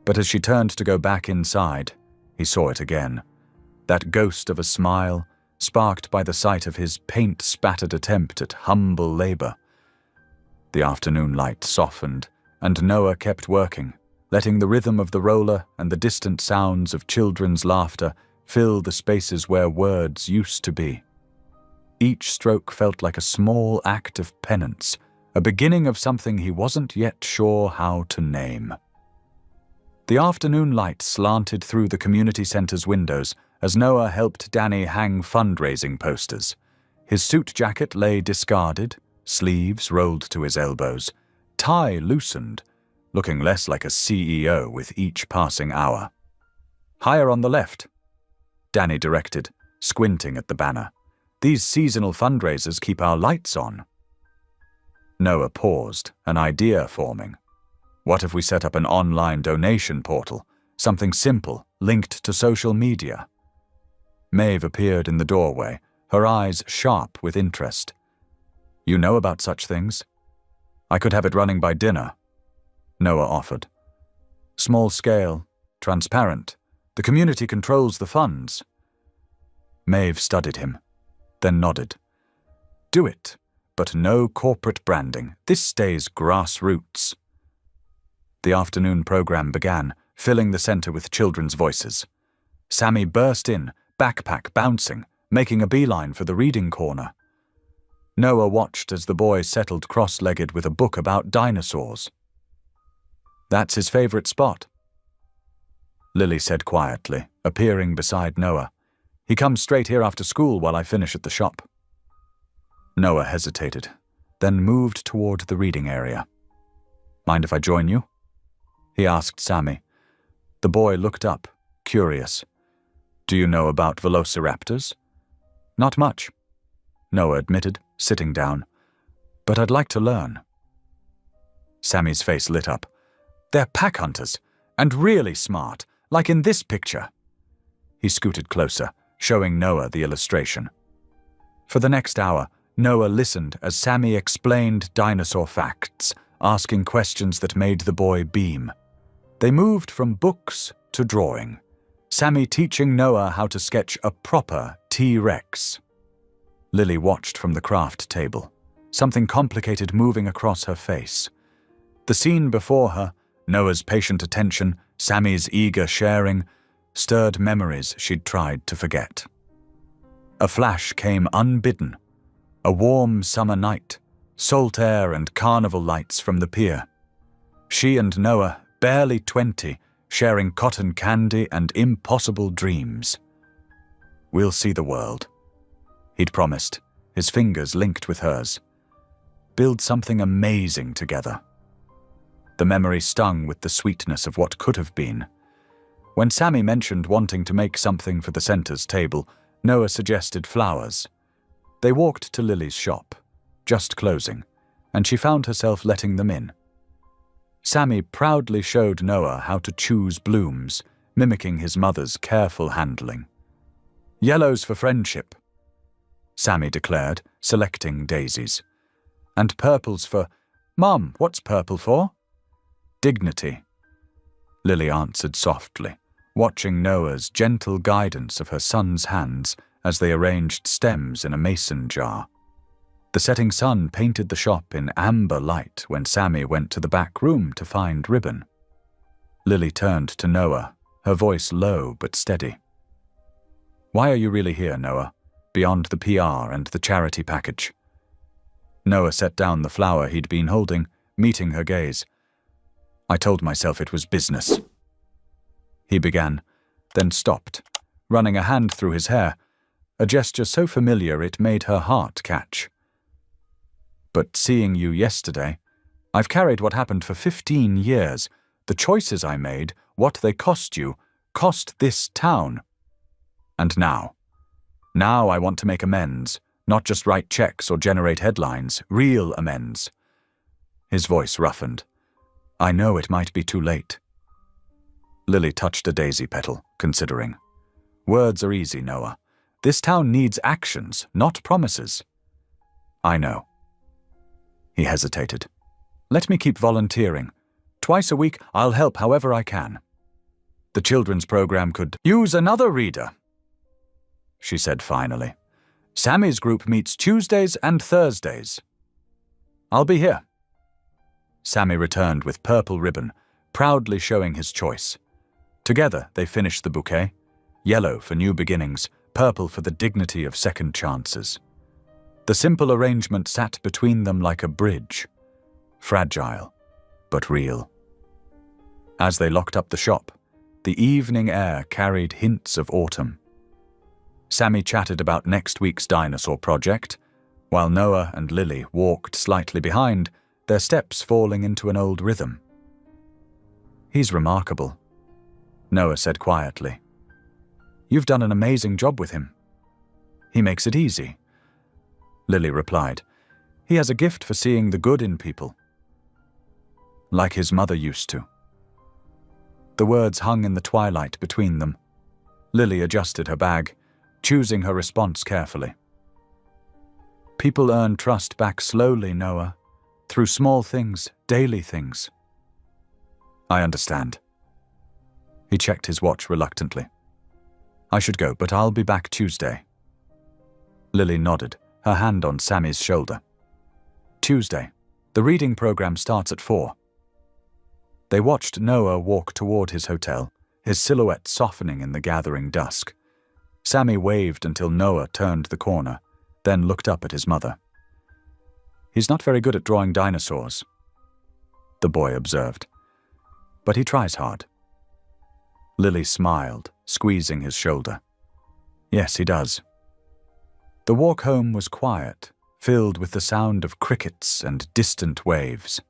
But as she turned to go back inside, he saw it again. That ghost of a smile, sparked by the sight of his paint-spattered attempt at humble labor. The afternoon light softened, and Noah kept working, letting the rhythm of the roller and the distant sounds of children's laughter fill the spaces where words used to be. Each stroke felt like a small act of penance, a beginning of something he wasn't yet sure how to name. The afternoon light slanted through the community center's windows as Noah helped Danny hang fundraising posters. His suit jacket lay discarded, sleeves rolled to his elbows, tie loosened, looking less like a CEO with each passing hour. "Higher on the left," Danny directed, squinting at the banner. "These seasonal fundraisers keep our lights on." Noah paused, an idea forming. What if we set up an online donation portal, something simple, linked to social media? Maeve appeared in the doorway, her eyes sharp with interest. "You know about such things?" "I could have it running by dinner," Noah offered. "Small scale, transparent. The community controls the funds." Maeve studied him, then nodded. "Do it, but no corporate branding. This stays grassroots." The afternoon program began, filling the center with children's voices. Sammy burst in, backpack bouncing, making a beeline for the reading corner. Noah watched as the boy settled cross-legged with a book about dinosaurs. "That's his favorite spot," Lily said quietly, appearing beside Noah. "He comes straight here after school while I finish at the shop." Noah hesitated, then moved toward the reading area. "Mind if I join you?" he asked Sammy. The boy looked up, curious. "Do you know about velociraptors?" "Not much," Noah admitted, sitting down. "But I'd like to learn." Sammy's face lit up. "They're pack hunters, and really smart, like in this picture." He scooted closer, showing Noah the illustration. For the next hour, Noah listened as Sammy explained dinosaur facts, asking questions that made the boy beam. They moved from books to drawing, Sammy teaching Noah how to sketch a proper T-Rex. Lily watched from the craft table, something complicated moving across her face. The scene before her, Noah's patient attention, Sammy's eager sharing, stirred memories she'd tried to forget. A flash came unbidden. A warm summer night, salt air and carnival lights from the pier. She and Noah, barely 20, sharing cotton candy and impossible dreams. "We'll see the world," he'd promised, his fingers linked with hers. "Build something amazing together." The memory stung with the sweetness of what could have been. When Sammy mentioned wanting to make something for the center's table, Noah suggested flowers. They walked to Lily's shop, just closing, and she found herself letting them in. Sammy proudly showed Noah how to choose blooms, mimicking his mother's careful handling. "Yellows for friendship," Sammy declared, selecting daisies. "And purples for—" "Mom, what's purple for?" "Dignity," Lily answered softly, watching Noah's gentle guidance of her son's hands as they arranged stems in a mason jar. The setting sun painted the shop in amber light when Sammy went to the back room to find ribbon. Lily turned to Noah, her voice low but steady. "Why are you really here, Noah, beyond the PR and the charity package?" Noah set down the flower he'd been holding, meeting her gaze. "I told myself it was business," he began, then stopped, running a hand through his hair, a gesture so familiar it made her heart catch. "But seeing you yesterday, I've carried what happened for 15 years. The choices I made, what they cost you, cost this town. And now I want to make amends, not just write checks or generate headlines, real amends." His voice roughened. "I know it might be too late." Lily touched a daisy petal, considering. "Words are easy, Noah. This town needs actions, not promises." "I know." He hesitated. "Let me keep volunteering. Twice a week, I'll help however I can. The children's program could use another reader," she said finally. "Sammy's group meets Tuesdays and Thursdays. I'll be here." Sammy returned with purple ribbon, proudly showing his choice. Together, they finished the bouquet, yellow for new beginnings, purple for the dignity of second chances. The simple arrangement sat between them like a bridge, fragile but real. As they locked up the shop, the evening air carried hints of autumn. Sammy chatted about next week's dinosaur project, while Noah and Lily walked slightly behind, their steps falling into an old rhythm. "He's remarkable," Noah said quietly. "You've done an amazing job with him." "He makes it easy," Lily replied. "He has a gift for seeing the good in people. Like his mother used to." The words hung in the twilight between them. Lily adjusted her bag, choosing her response carefully. "People earn trust back slowly, Noah, through small things, daily things." "I understand." He checked his watch reluctantly. "I should go, but I'll be back Tuesday." Lily nodded, her hand on Sammy's shoulder. "Tuesday. The reading program starts at 4. They watched Noah walk toward his hotel, his silhouette softening in the gathering dusk. Sammy waved until Noah turned the corner, then looked up at his mother. "He's not very good at drawing dinosaurs," the boy observed, "but he tries hard." Lily smiled, squeezing his shoulder. "Yes, he does." The walk home was quiet, filled with the sound of crickets and distant waves.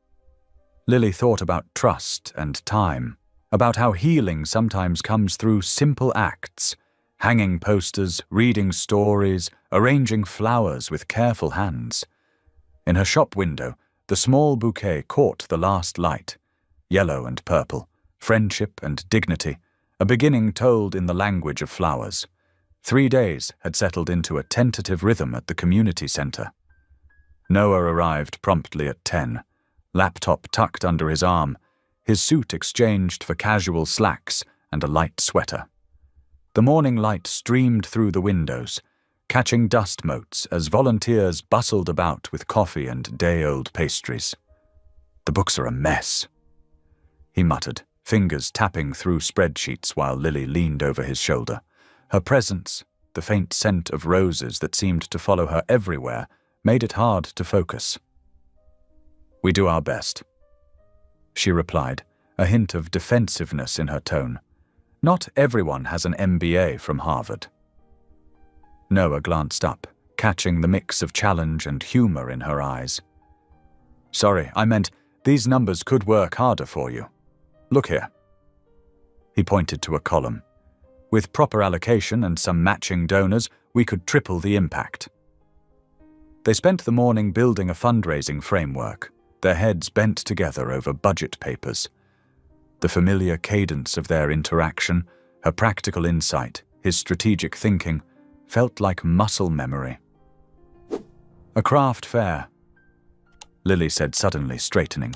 Lily thought about trust and time, about how healing sometimes comes through simple acts, hanging posters, reading stories, arranging flowers with careful hands. In her shop window, the small bouquet caught the last light, yellow and purple, friendship and dignity, a beginning told in the language of flowers. 3 days had settled into a tentative rhythm at the community center. Noah arrived promptly at 10, laptop tucked under his arm, his suit exchanged for casual slacks and a light sweater. The morning light streamed through the windows, catching dust motes as volunteers bustled about with coffee and day-old pastries. "The books are a mess," he muttered, fingers tapping through spreadsheets while Lily leaned over his shoulder. Her presence, the faint scent of roses that seemed to follow her everywhere, made it hard to focus. "We do our best," she replied, a hint of defensiveness in her tone. "Not everyone has an MBA from Harvard." Noah glanced up, catching the mix of challenge and humor in her eyes. "Sorry, I meant these numbers could work harder for you. Look here." He pointed to a column. With proper allocation and some matching donors, we could triple the impact. They spent the morning building a fundraising framework, their heads bent together over budget papers. The familiar cadence of their interaction, her practical insight, his strategic thinking, felt like muscle memory. A craft fair, Lily said suddenly, straightening.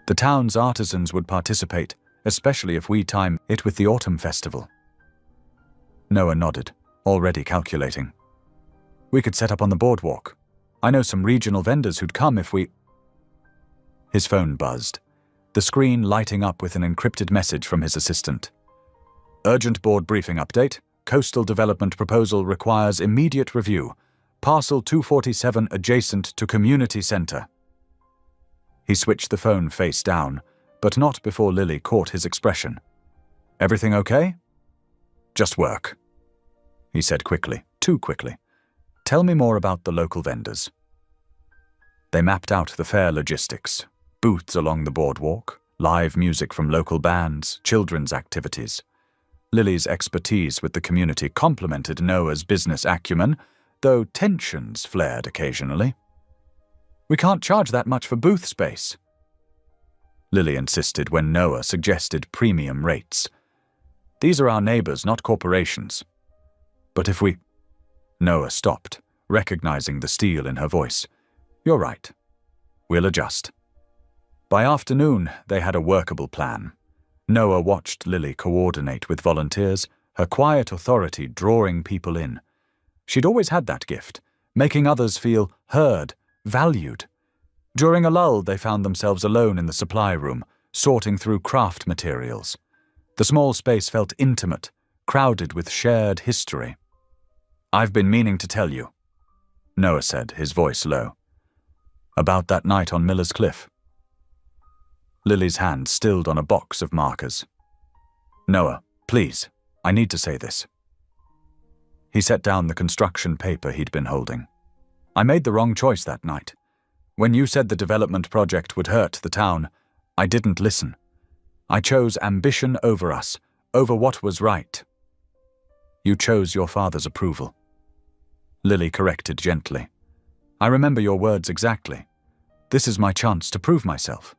The town's artisans would participate, especially if we time it with the autumn festival. Noah nodded, already calculating. We could set up on the boardwalk. I know some regional vendors who'd come if we… His phone buzzed, the screen lighting up with an encrypted message from his assistant. Urgent board briefing update. Coastal development proposal requires immediate review. Parcel 247 adjacent to community center. He switched the phone face down, but not before Lily caught his expression. Everything okay? Just work, he said quickly, too quickly. Tell me more about the local vendors. They mapped out the fair logistics, booths along the boardwalk, live music from local bands, children's activities. Lily's expertise with the community complemented Noah's business acumen, though tensions flared occasionally. We can't charge that much for booth space, Lily insisted when Noah suggested premium rates. These are our neighbors, not corporations. But if we… Noah stopped, recognizing the steel in her voice. You're right. We'll adjust. By afternoon, they had a workable plan. Noah watched Lily coordinate with volunteers, her quiet authority drawing people in. She'd always had that gift, making others feel heard, valued. During a lull, they found themselves alone in the supply room, sorting through craft materials. The small space felt intimate, crowded with shared history. I've been meaning to tell you, Noah said, his voice low. About that night on Miller's Cliff. Lily's hand stilled on a box of markers. Noah, please, I need to say this. He set down the construction paper he'd been holding. I made the wrong choice that night. When you said the development project would hurt the town, I didn't listen. I chose ambition over us, over what was right. You chose your father's approval. Lily corrected gently. I remember your words exactly. This is my chance to prove myself.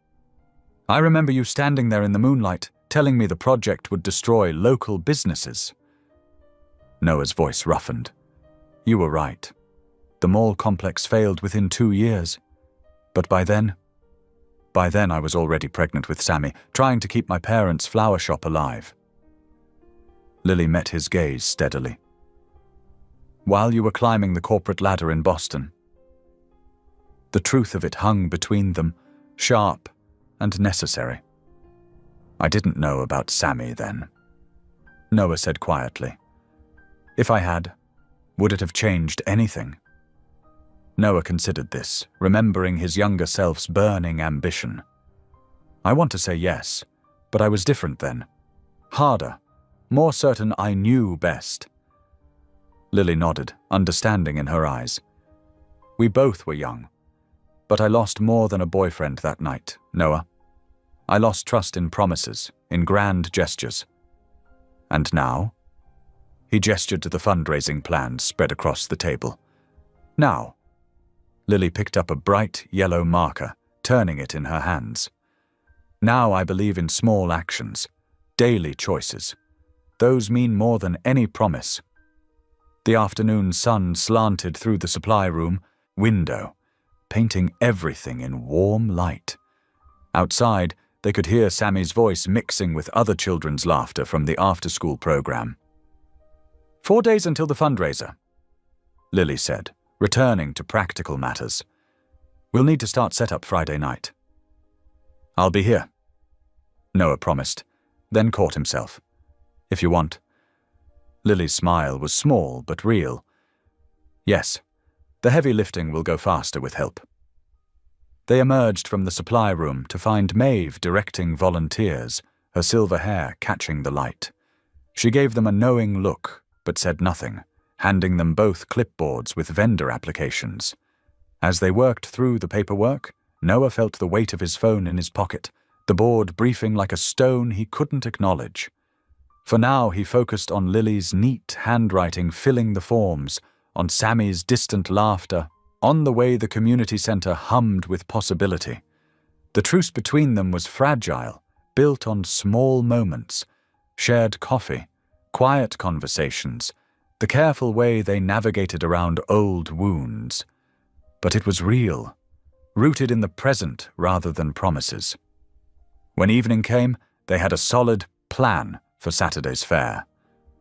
I remember you standing there in the moonlight, telling me the project would destroy local businesses. Noah's voice roughened. You were right. The mall complex failed within 2 years. But by then I was already pregnant with Sammy, trying to keep my parents' flower shop alive. Lily met his gaze steadily. While you were climbing the corporate ladder in Boston. The truth of it hung between them, sharp and necessary. I didn't know about Sammy then. Noah said quietly. If I had, would it have changed anything? Noah considered this, remembering his younger self's burning ambition. I want to say yes, but I was different then. Harder, more certain I knew best. Lily nodded, understanding in her eyes. We both were young, but I lost more than a boyfriend that night, Noah. I lost trust in promises, in grand gestures. And now? He gestured to the fundraising plans spread across the table. Now. Lily picked up a bright yellow marker, turning it in her hands. Now I believe in small actions, daily choices. Those mean more than any promise. The afternoon sun slanted through the supply room window, painting everything in warm light. Outside, they could hear Sammy's voice mixing with other children's laughter from the after-school program. 4 days until the fundraiser, Lily said, returning to practical matters. We'll need to start setup Friday night. I'll be here, Noah promised, then caught himself. If you want. Lily's smile was small but real. Yes, the heavy lifting will go faster with help. They emerged from the supply room to find Maeve directing volunteers, her silver hair catching the light. She gave them a knowing look, but said nothing, handing them both clipboards with vendor applications. As they worked through the paperwork, Noah felt the weight of his phone in his pocket, the board briefing like a stone he couldn't acknowledge. For now, he focused on Lily's neat handwriting filling the forms, on Sammy's distant laughter, on the way the community center hummed with possibility. The truce between them was fragile, built on small moments, shared coffee, quiet conversations, the careful way they navigated around old wounds. But it was real, rooted in the present rather than promises. When evening came, they had a solid plan for Saturday's fair.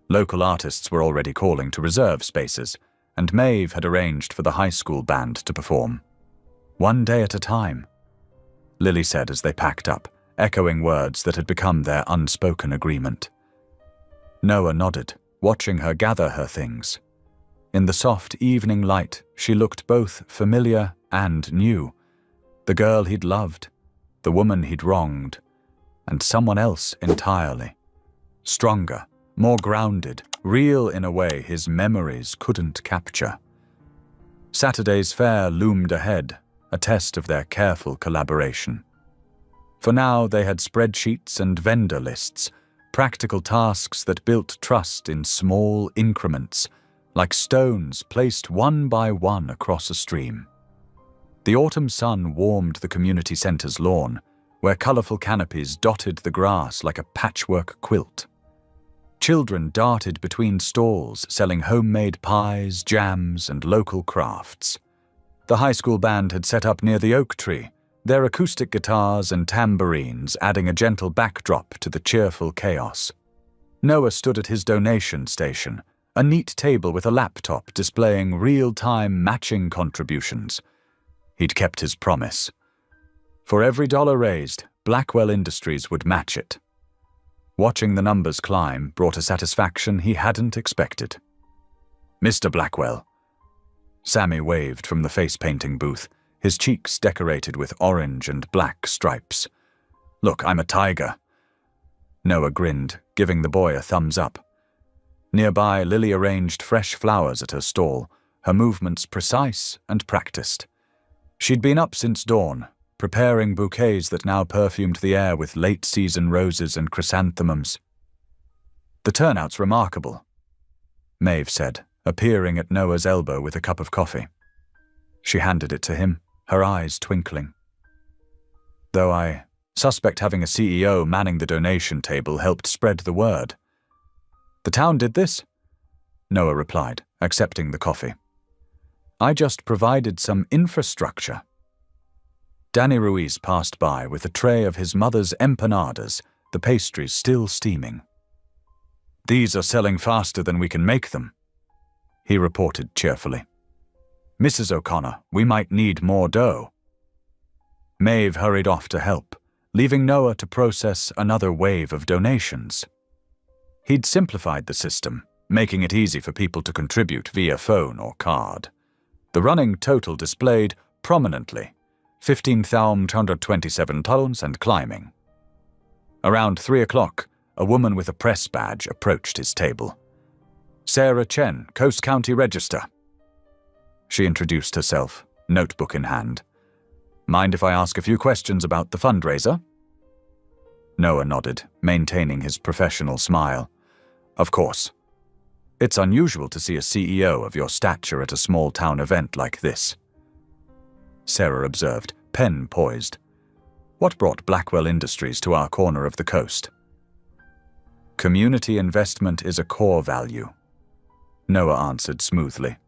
Local artists were already calling to reserve spaces, and Maeve had arranged for the high school band to perform. One day at a time, Lily said as they packed up, echoing words that had become their unspoken agreement. Noah nodded, watching her gather her things. In the soft evening light, she looked both familiar and new. The girl he'd loved, the woman he'd wronged, and someone else entirely. Stronger, more grounded, real in a way his memories couldn't capture. Saturday's fair loomed ahead, a test of their careful collaboration. For now, they had spreadsheets and vendor lists, practical tasks that built trust in small increments, like stones placed one by one across a stream. The autumn sun warmed the community center's lawn, where colorful canopies dotted the grass like a patchwork quilt. Children darted between stalls, selling homemade pies, jams, and local crafts. The high school band had set up near the oak tree, their acoustic guitars and tambourines adding a gentle backdrop to the cheerful chaos. Noah stood at his donation station, a neat table with a laptop displaying real-time matching contributions. He'd kept his promise. For every dollar raised, Blackwell Industries would match it. Watching the numbers climb brought a satisfaction he hadn't expected. "Mr. Blackwell." Sammy waved from the face-painting booth, his cheeks decorated with orange and black stripes. "Look, I'm a tiger." Noah grinned, giving the boy a thumbs up. Nearby, Lily arranged fresh flowers at her stall, her movements precise and practiced. She'd been up since dawn, preparing bouquets that now perfumed the air with late-season roses and chrysanthemums. "The turnout's remarkable," Maeve said, appearing at Noah's elbow with a cup of coffee. She handed it to him, her eyes twinkling. "Though I suspect having a CEO manning the donation table helped spread the word." "The town did this?" Noah replied, accepting the coffee. "I just provided some infrastructure." Danny Ruiz passed by with a tray of his mother's empanadas, the pastries still steaming. "These are selling faster than we can make them," he reported cheerfully. "Mrs. O'Connor, we might need more dough." Maeve hurried off to help, leaving Noah to process another wave of donations. He'd simplified the system, making it easy for people to contribute via phone or card. The running total displayed prominently, $15,227 and climbing. Around 3 o'clock, a woman with a press badge approached his table. "Sarah Chen, Coast County Register." She introduced herself, notebook in hand. "Mind if I ask a few questions about the fundraiser?" Noah nodded, maintaining his professional smile. "Of course. It's unusual to see a CEO of your stature at a small-town event like this." Sarah observed, pen poised. "What brought Blackwell Industries to our corner of the coast?" "Community investment is a core value," Noah answered smoothly.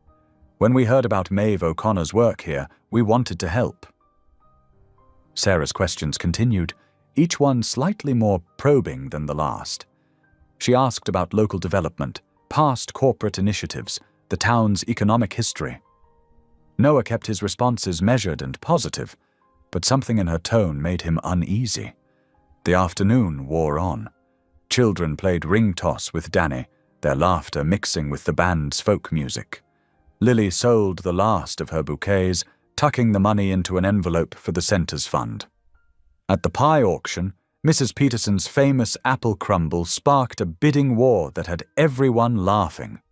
"When we heard about Maeve O'Connor's work here, we wanted to help." Sarah's questions continued, each one slightly more probing than the last. She asked about local development, past corporate initiatives, the town's economic history. Noah kept his responses measured and positive, but something in her tone made him uneasy. The afternoon wore on. Children played ring toss with Danny, their laughter mixing with the band's folk music. Lily sold the last of her bouquets, tucking the money into an envelope for the center's fund. At the pie auction, Mrs. Peterson's famous apple crumble sparked a bidding war that had everyone laughing.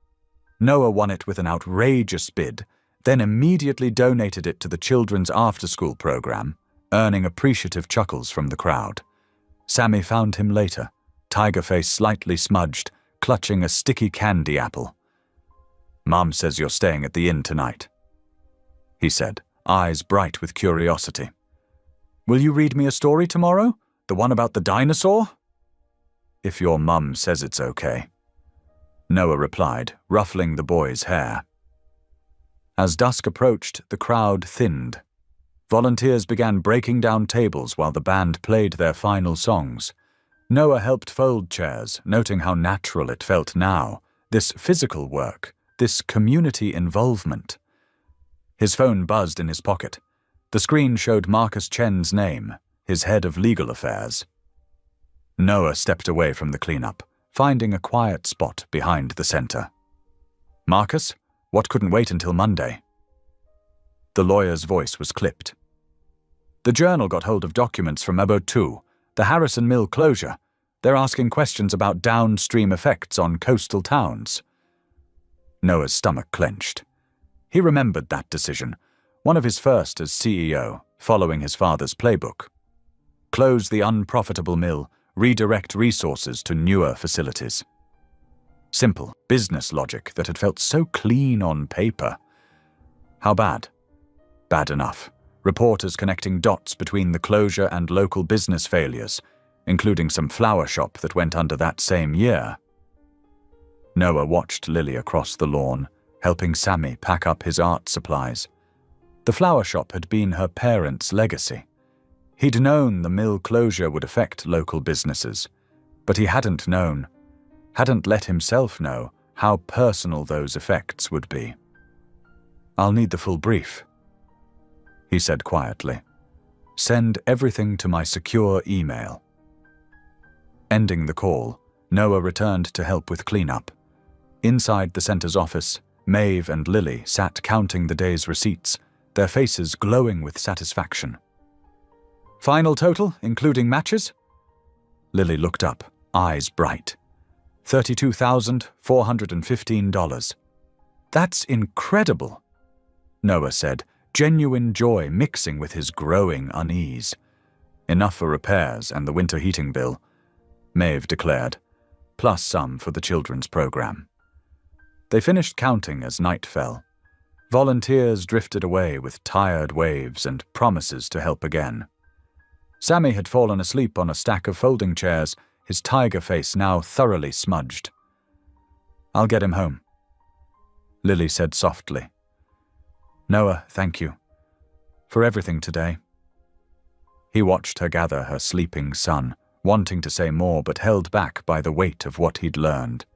Noah won it with an outrageous bid, then immediately donated it to the children's after-school program, earning appreciative chuckles from the crowd. Sammy found him later, tiger face slightly smudged, clutching a sticky candy apple. "Mom says you're staying at the inn tonight," he said, eyes bright with curiosity. "Will you read me a story tomorrow? The one about the dinosaur?" "If your mum says it's okay," Noah replied, ruffling the boy's hair. As dusk approached, the crowd thinned. Volunteers began breaking down tables while the band played their final songs. Noah helped fold chairs, noting how natural it felt now, this physical work, this community involvement. His phone buzzed in his pocket. The screen showed Marcus Chen's name, his head of legal affairs. Noah stepped away from the cleanup, finding a quiet spot behind the center. "Marcus, what couldn't wait until Monday?" The lawyer's voice was clipped. "The Journal got hold of documents from Ebo 2, the Harrison Mill closure. They're asking questions about downstream effects on coastal towns." Noah's stomach clenched. He remembered that decision, one of his first as CEO, following his father's playbook. Close the unprofitable mill, redirect resources to newer facilities. Simple business logic that had felt so clean on paper. How bad? Bad enough. Reporters connecting dots between the closure and local business failures, including some flower shop that went under that same year. Noah watched Lily across the lawn, helping Sammy pack up his art supplies. The flower shop had been her parents' legacy. He'd known the mill closure would affect local businesses, but he hadn't let himself know how personal those effects would be. "I'll need the full brief," he said quietly. "Send everything to my secure email." Ending the call, Noah returned to help with cleanup. Inside the center's office, Maeve and Lily sat counting the day's receipts, their faces glowing with satisfaction. "Final total, including matches?" Lily looked up, eyes bright. $32,415. "That's incredible," Noah said, genuine joy mixing with his growing unease. "Enough for repairs and the winter heating bill," Maeve declared, plus some for the children's program. They finished counting as night fell. Volunteers drifted away with tired waves and promises to help again. Sammy had fallen asleep on a stack of folding chairs, his tiger face now thoroughly smudged. "I'll get him home," Lily said softly. "Noah, thank you for everything today." He watched her gather her sleeping son, wanting to say more but held back by the weight of what he'd learned.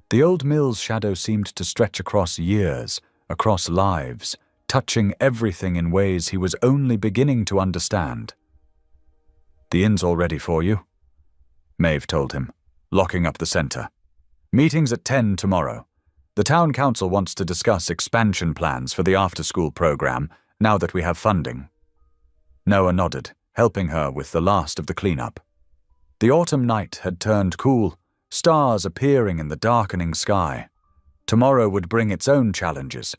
The old mill's shadow seemed to stretch across years, across lives, touching everything in ways he was only beginning to understand. "The inn's all ready for you," Maeve told him, locking up the center. "Meeting's at 10 tomorrow. The town council wants to discuss expansion plans for the after-school program now that we have funding." Noah nodded, helping her with the last of the cleanup. The autumn night had turned cool, stars appearing in the darkening sky. Tomorrow would bring its own challenges,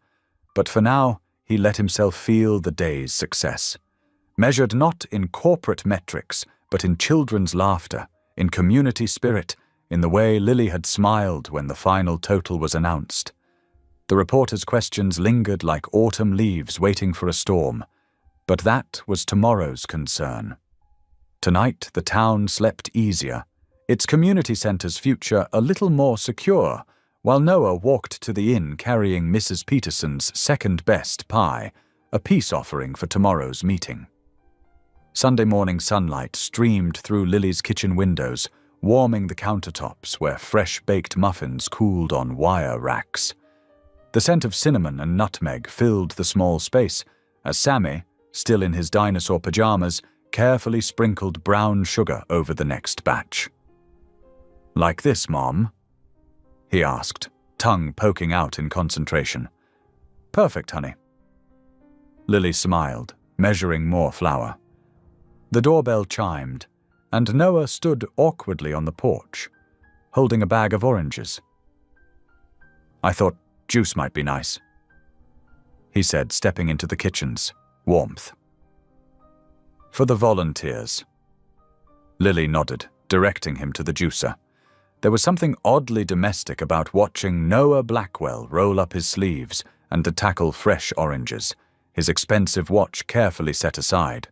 but for now he let himself feel the day's success. Measured not in corporate metrics, but in children's laughter, in community spirit, in the way Lily had smiled when the final total was announced. The reporter's questions lingered like autumn leaves waiting for a storm, but that was tomorrow's concern. Tonight the town slept easier, its community center's future a little more secure, while Noah walked to the inn carrying Mrs. Peterson's second-best pie, a peace offering for tomorrow's meeting. Sunday morning sunlight streamed through Lily's kitchen windows, warming the countertops where fresh-baked muffins cooled on wire racks. The scent of cinnamon and nutmeg filled the small space as Sammy, still in his dinosaur pajamas, carefully sprinkled brown sugar over the next batch. "Like this, Mom?" he asked, tongue poking out in concentration. "Perfect, honey." Lily smiled, measuring more flour. The doorbell chimed, and Noah stood awkwardly on the porch, holding a bag of oranges. "I thought juice might be nice," he said, stepping into the kitchen's warmth. "For the volunteers." Lily nodded, directing him to the juicer. There was something oddly domestic about watching Noah Blackwell roll up his sleeves and to tackle fresh oranges, his expensive watch carefully set aside.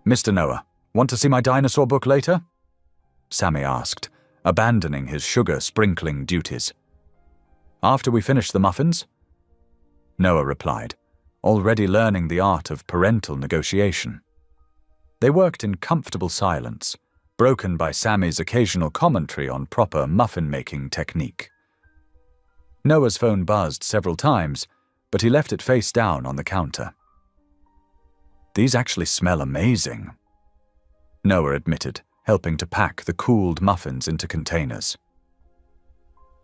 "Mr. Noah, want to see my dinosaur book later?" Sammy asked, abandoning his sugar-sprinkling duties. "After we finish the muffins?" Noah replied, already learning the art of parental negotiation. They worked in comfortable silence, broken by Sammy's occasional commentary on proper muffin-making technique. Noah's phone buzzed several times, but he left it face down on the counter. "These actually smell amazing," Noah admitted, helping to pack the cooled muffins into containers.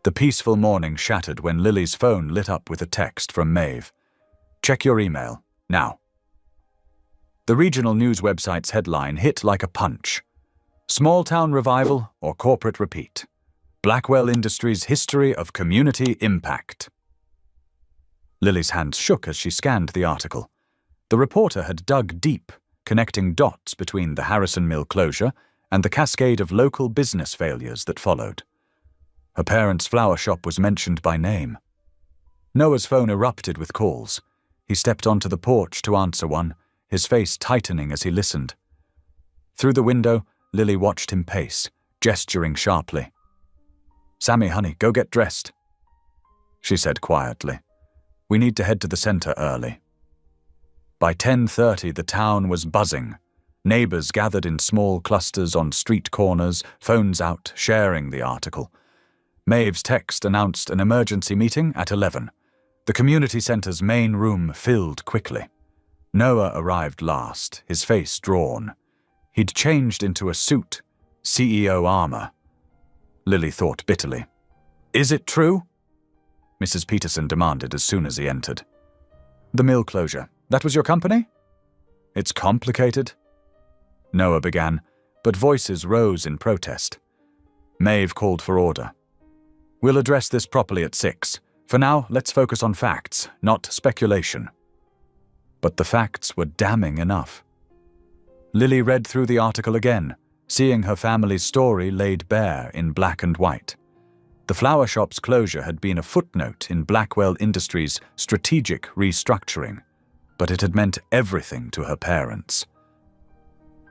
The peaceful morning shattered when Lily's phone lit up with a text from Maeve. "Check your email, now." The regional news website's headline hit like a punch. "Small Town Revival or Corporate Repeat. Blackwell Industries' History of Community Impact." Lily's hands shook as she scanned the article. The reporter had dug deep, connecting dots between the Harrison Mill closure and the cascade of local business failures that followed. Her parents' flower shop was mentioned by name. Noah's phone erupted with calls. He stepped onto the porch to answer one, his face tightening as he listened. Through the window, Lily watched him pace, gesturing sharply. "Sammy, honey, go get dressed," she said quietly. "We need to head to the center early." By 10:30, the town was buzzing. Neighbors gathered in small clusters on street corners, phones out, sharing the article. Maeve's text announced an emergency meeting at 11. The community center's main room filled quickly. Noah arrived last, his face drawn. He'd changed into a suit, CEO armor. Lily thought bitterly. "Is it true?" Mrs. Peterson demanded as soon as he entered. "The mill closure. That was your company?" "It's complicated," Noah began, but voices rose in protest. Maeve called for order. "We'll address this properly at 6. For now, let's focus on facts, not speculation." But the facts were damning enough. Lily read through the article again, seeing her family's story laid bare in black and white. The flower shop's closure had been a footnote in Blackwell Industries' strategic restructuring, but it had meant everything to her parents.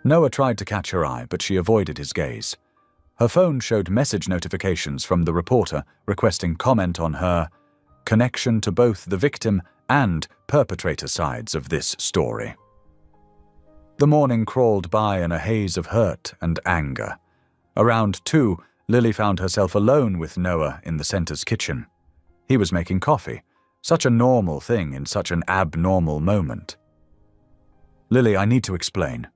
Noah tried to catch her eye, but she avoided his gaze. Her phone showed message notifications from the reporter requesting comment on her connection to both the victim and perpetrator sides of this story. The morning crawled by in a haze of hurt and anger. Around 2, Lily found herself alone with Noah in the center's kitchen. He was making coffee, such a normal thing in such an abnormal moment. "Lily, I need to explain,"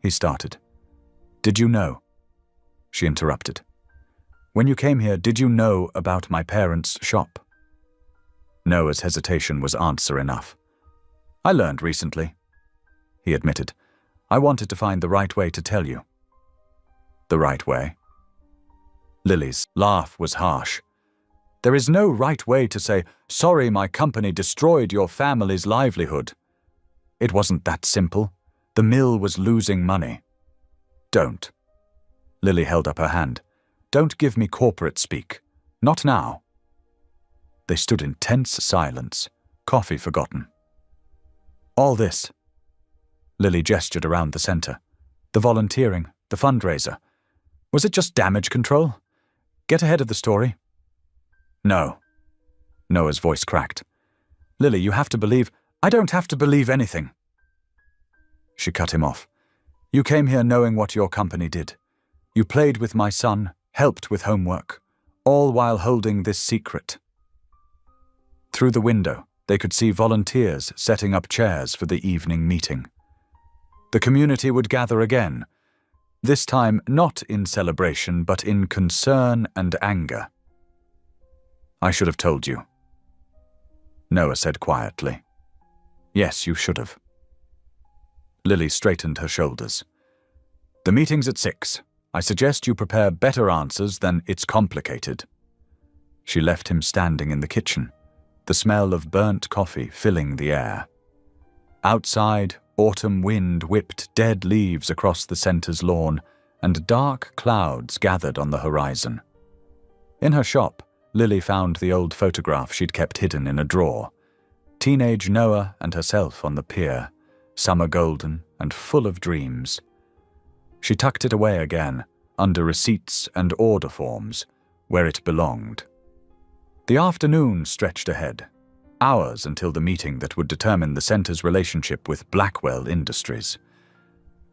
he started. "Did you know?" She interrupted. "When you came here, did you know about my parents' shop?" Noah's hesitation was answer enough. "I learned recently," he admitted. "I wanted to find the right way to tell you." "The right way?" Lily's laugh was harsh. "There is no right way to say, 'Sorry, my company destroyed your family's livelihood.' It wasn't that simple. The mill was losing money." "Don't." Lily held up her hand. "Don't give me corporate speak. Not now." They stood in tense silence, coffee forgotten. "All this," Lily gestured around the center. "The volunteering, the fundraiser. Was it just damage control? Get ahead of the story." "No." Noah's voice cracked. "Lily, you have to believe—" "I don't have to believe anything." She cut him off. "You came here knowing what your company did. You played with my son, helped with homework, all while holding this secret." Through the window, they could see volunteers setting up chairs for the evening meeting. The community would gather again, this time not in celebration but in concern and anger. "I should have told you," Noah said quietly. "Yes, you should have." Lily straightened her shoulders. "The meeting's at 6. I suggest you prepare better answers than 'it's complicated.'" She left him standing in the kitchen, the smell of burnt coffee filling the air. Outside, autumn wind whipped dead leaves across the center's lawn, and dark clouds gathered on the horizon. In her shop, Lily found the old photograph she'd kept hidden in a drawer. Teenage Noah and herself on the pier, summer golden and full of dreams. She tucked it away again, under receipts and order forms, where it belonged. The afternoon stretched ahead, hours until the meeting that would determine the center's relationship with Blackwell Industries.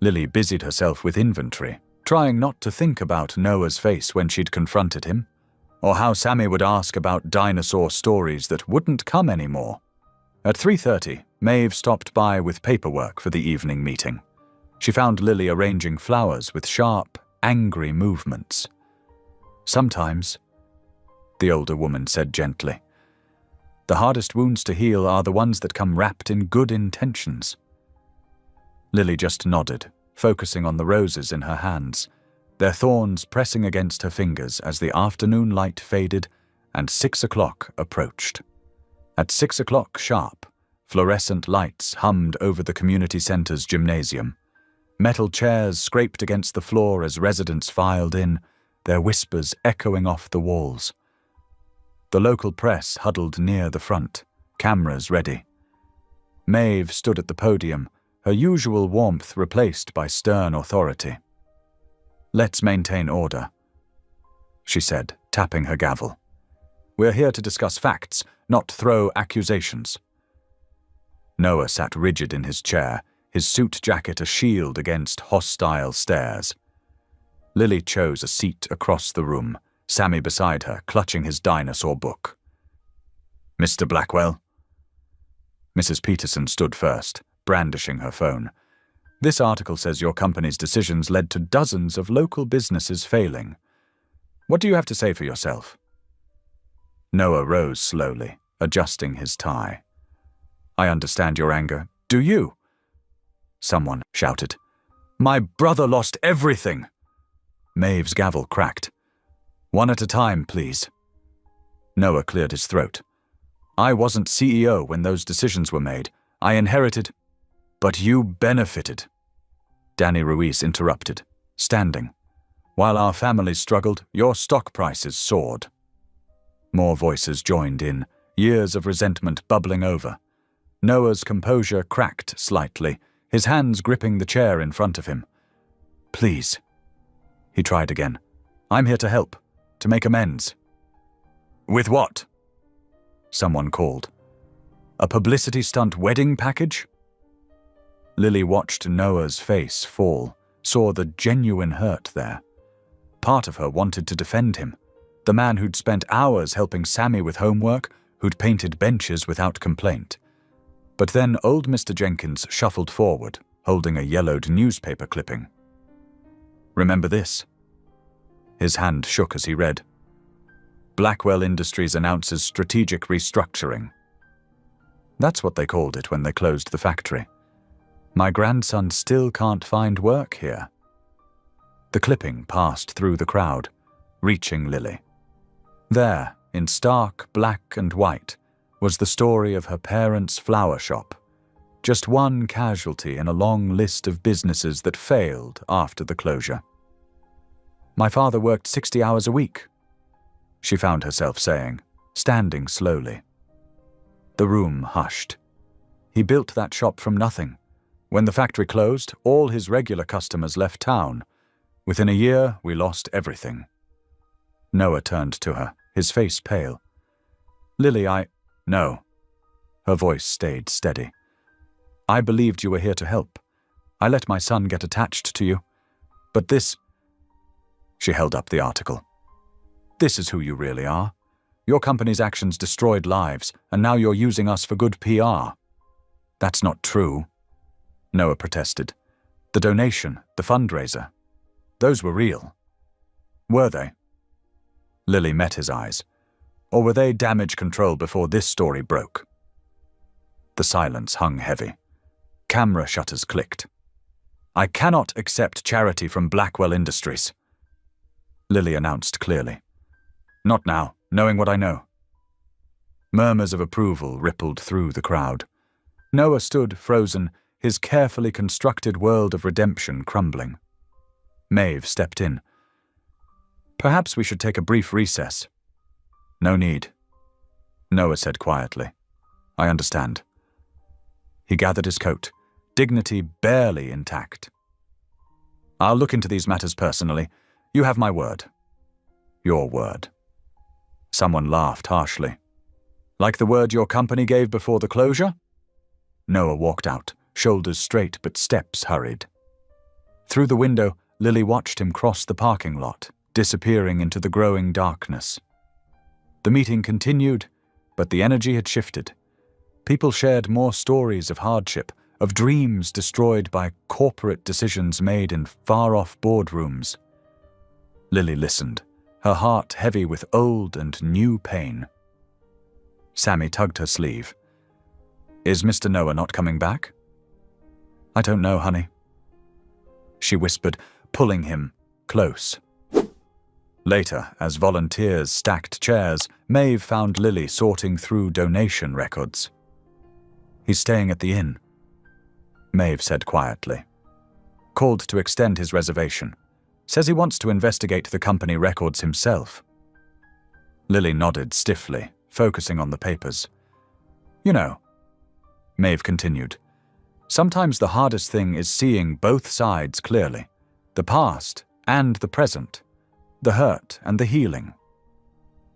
Lily busied herself with inventory, trying not to think about Noah's face when she'd confronted him, or how Sammy would ask about dinosaur stories that wouldn't come anymore. At 3:30, Maeve stopped by with paperwork for the evening meeting. She found Lily arranging flowers with sharp, angry movements. "Sometimes," the older woman said gently, "the hardest wounds to heal are the ones that come wrapped in good intentions." Lily just nodded, focusing on the roses in her hands, their thorns pressing against her fingers as the afternoon light faded and 6 o'clock approached. At 6 o'clock sharp, fluorescent lights hummed over the community center's gymnasium. Metal chairs scraped against the floor as residents filed in, their whispers echoing off the walls. The local press huddled near the front, cameras ready. Maeve stood at the podium, her usual warmth replaced by stern authority. "Let's maintain order," she said, tapping her gavel. "We're here to discuss facts, not throw accusations." Noah sat rigid in his chair, his suit jacket a shield against hostile stares. Lily chose a seat across the room, Sammy beside her, clutching his dinosaur book. "Mr. Blackwell?" Mrs. Peterson stood first, brandishing her phone. "This article says your company's decisions led to dozens of local businesses failing. What do you have to say for yourself?" Noah rose slowly, adjusting his tie. "I understand your anger. Do you?" Someone shouted. "My brother lost everything!" Maeve's gavel cracked. "One at a time, please." Noah cleared his throat. "I wasn't CEO when those decisions were made. I inherited—" "But you benefited," Danny Ruiz interrupted, standing. "While our families struggled, your stock prices soared." More voices joined in, years of resentment bubbling over. Noah's composure cracked slightly, his hands gripping the chair in front of him. "Please." He tried again. "I'm here to help, to make amends." "With what?" Someone called. "A publicity stunt wedding package?" Lily watched Noah's face fall, saw the genuine hurt there. Part of her wanted to defend him, the man who'd spent hours helping Sammy with homework, who'd painted benches without complaint. But then old Mr. Jenkins shuffled forward, holding a yellowed newspaper clipping. "Remember this?" His hand shook as he read. "Blackwell Industries announces strategic restructuring." That's what they called it when they closed the factory. My grandson still can't find work here. The clipping passed through the crowd, reaching Lily. There, in stark black and white, was the story of her parents' flower shop, just one casualty in a long list of businesses that failed after the closure. "My father worked 60 hours a week," she found herself saying, standing slowly. The room hushed. He built that shop from nothing. When the factory closed, all his regular customers left town. Within a year, we lost everything. Noah turned to her, his face pale. "Lily, No." Her voice stayed steady. "I believed you were here to help. I let my son get attached to you. But this—" She held up the article. "This is who you really are. Your company's actions destroyed lives, and now you're using us for good PR." "That's not true," Noah protested. "The donation, the fundraiser, those were real." "Were they?" Lily met his eyes. "Or were they damage control before this story broke?" The silence hung heavy. Camera shutters clicked. "I cannot accept charity from Blackwell Industries," Lily announced clearly. "Not now, knowing what I know." Murmurs of approval rippled through the crowd. Noah stood frozen, his carefully constructed world of redemption crumbling. Maeve stepped in. "Perhaps we should take a brief recess." "No need," Noah said quietly. "I understand." He gathered his coat, dignity barely intact. "I'll look into these matters personally. You have my word." "Your word." Someone laughed harshly. "Like the word your company gave before the closure?" Noah walked out, shoulders straight but steps hurried. Through the window, Lily watched him cross the parking lot, disappearing into the growing darkness. The meeting continued, but the energy had shifted. People shared more stories of hardship, of dreams destroyed by corporate decisions made in far-off boardrooms. Lily listened, her heart heavy with old and new pain. Sammy tugged her sleeve. "Is Mr. Noah not coming back?" "I don't know, honey," she whispered, pulling him close. Later, as volunteers stacked chairs, Maeve found Lily sorting through donation records. "He's staying at the inn," Maeve said quietly. "Called to extend his reservation. Says he wants to investigate the company records himself." Lily nodded stiffly, focusing on the papers. "You know," Maeve continued, "sometimes the hardest thing is seeing both sides clearly, the past and the present, the hurt and the healing.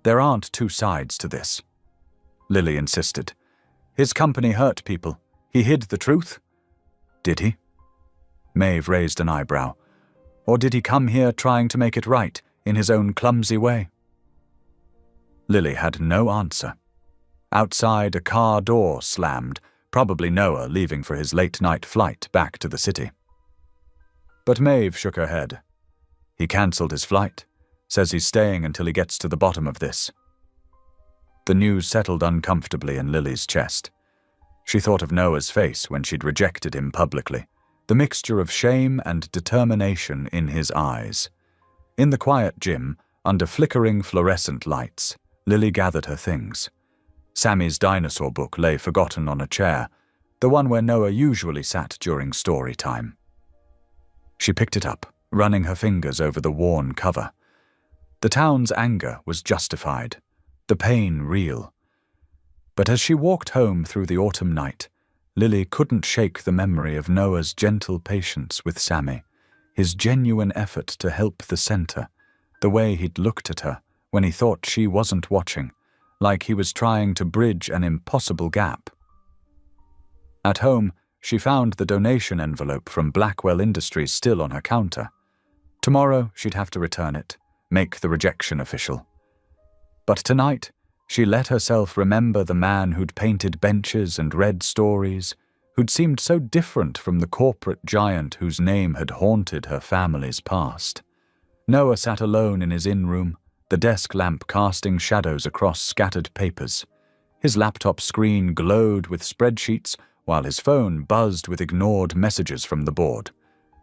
There aren't two sides to this," Lily insisted. "His company hurt people. He hid the truth." "Did he?" Maeve raised an eyebrow. "Or did he come here trying to make it right in his own clumsy way?" Lily had no answer. Outside, a car door slammed, probably Noah leaving for his late-night flight back to the city. But Maeve shook her head. "He cancelled his flight. Says he's staying until he gets to the bottom of this." The news settled uncomfortably in Lily's chest. She thought of Noah's face when she'd rejected him publicly, the mixture of shame and determination in his eyes. In the quiet gym, under flickering fluorescent lights, Lily gathered her things. Sammy's dinosaur book lay forgotten on a chair, the one where Noah usually sat during story time. She picked it up, running her fingers over the worn cover. The town's anger was justified, the pain real. But as she walked home through the autumn night, Lily couldn't shake the memory of Noah's gentle patience with Sammy, his genuine effort to help the center, the way he'd looked at her when he thought she wasn't watching, like he was trying to bridge an impossible gap. At home, she found the donation envelope from Blackwell Industries still on her counter. Tomorrow, she'd have to return it, make the rejection official. But tonight, she let herself remember the man who'd painted benches and read stories, who'd seemed so different from the corporate giant whose name had haunted her family's past. Noah sat alone in his inn-room, the desk lamp casting shadows across scattered papers. His laptop screen glowed with spreadsheets, while his phone buzzed with ignored messages from the board.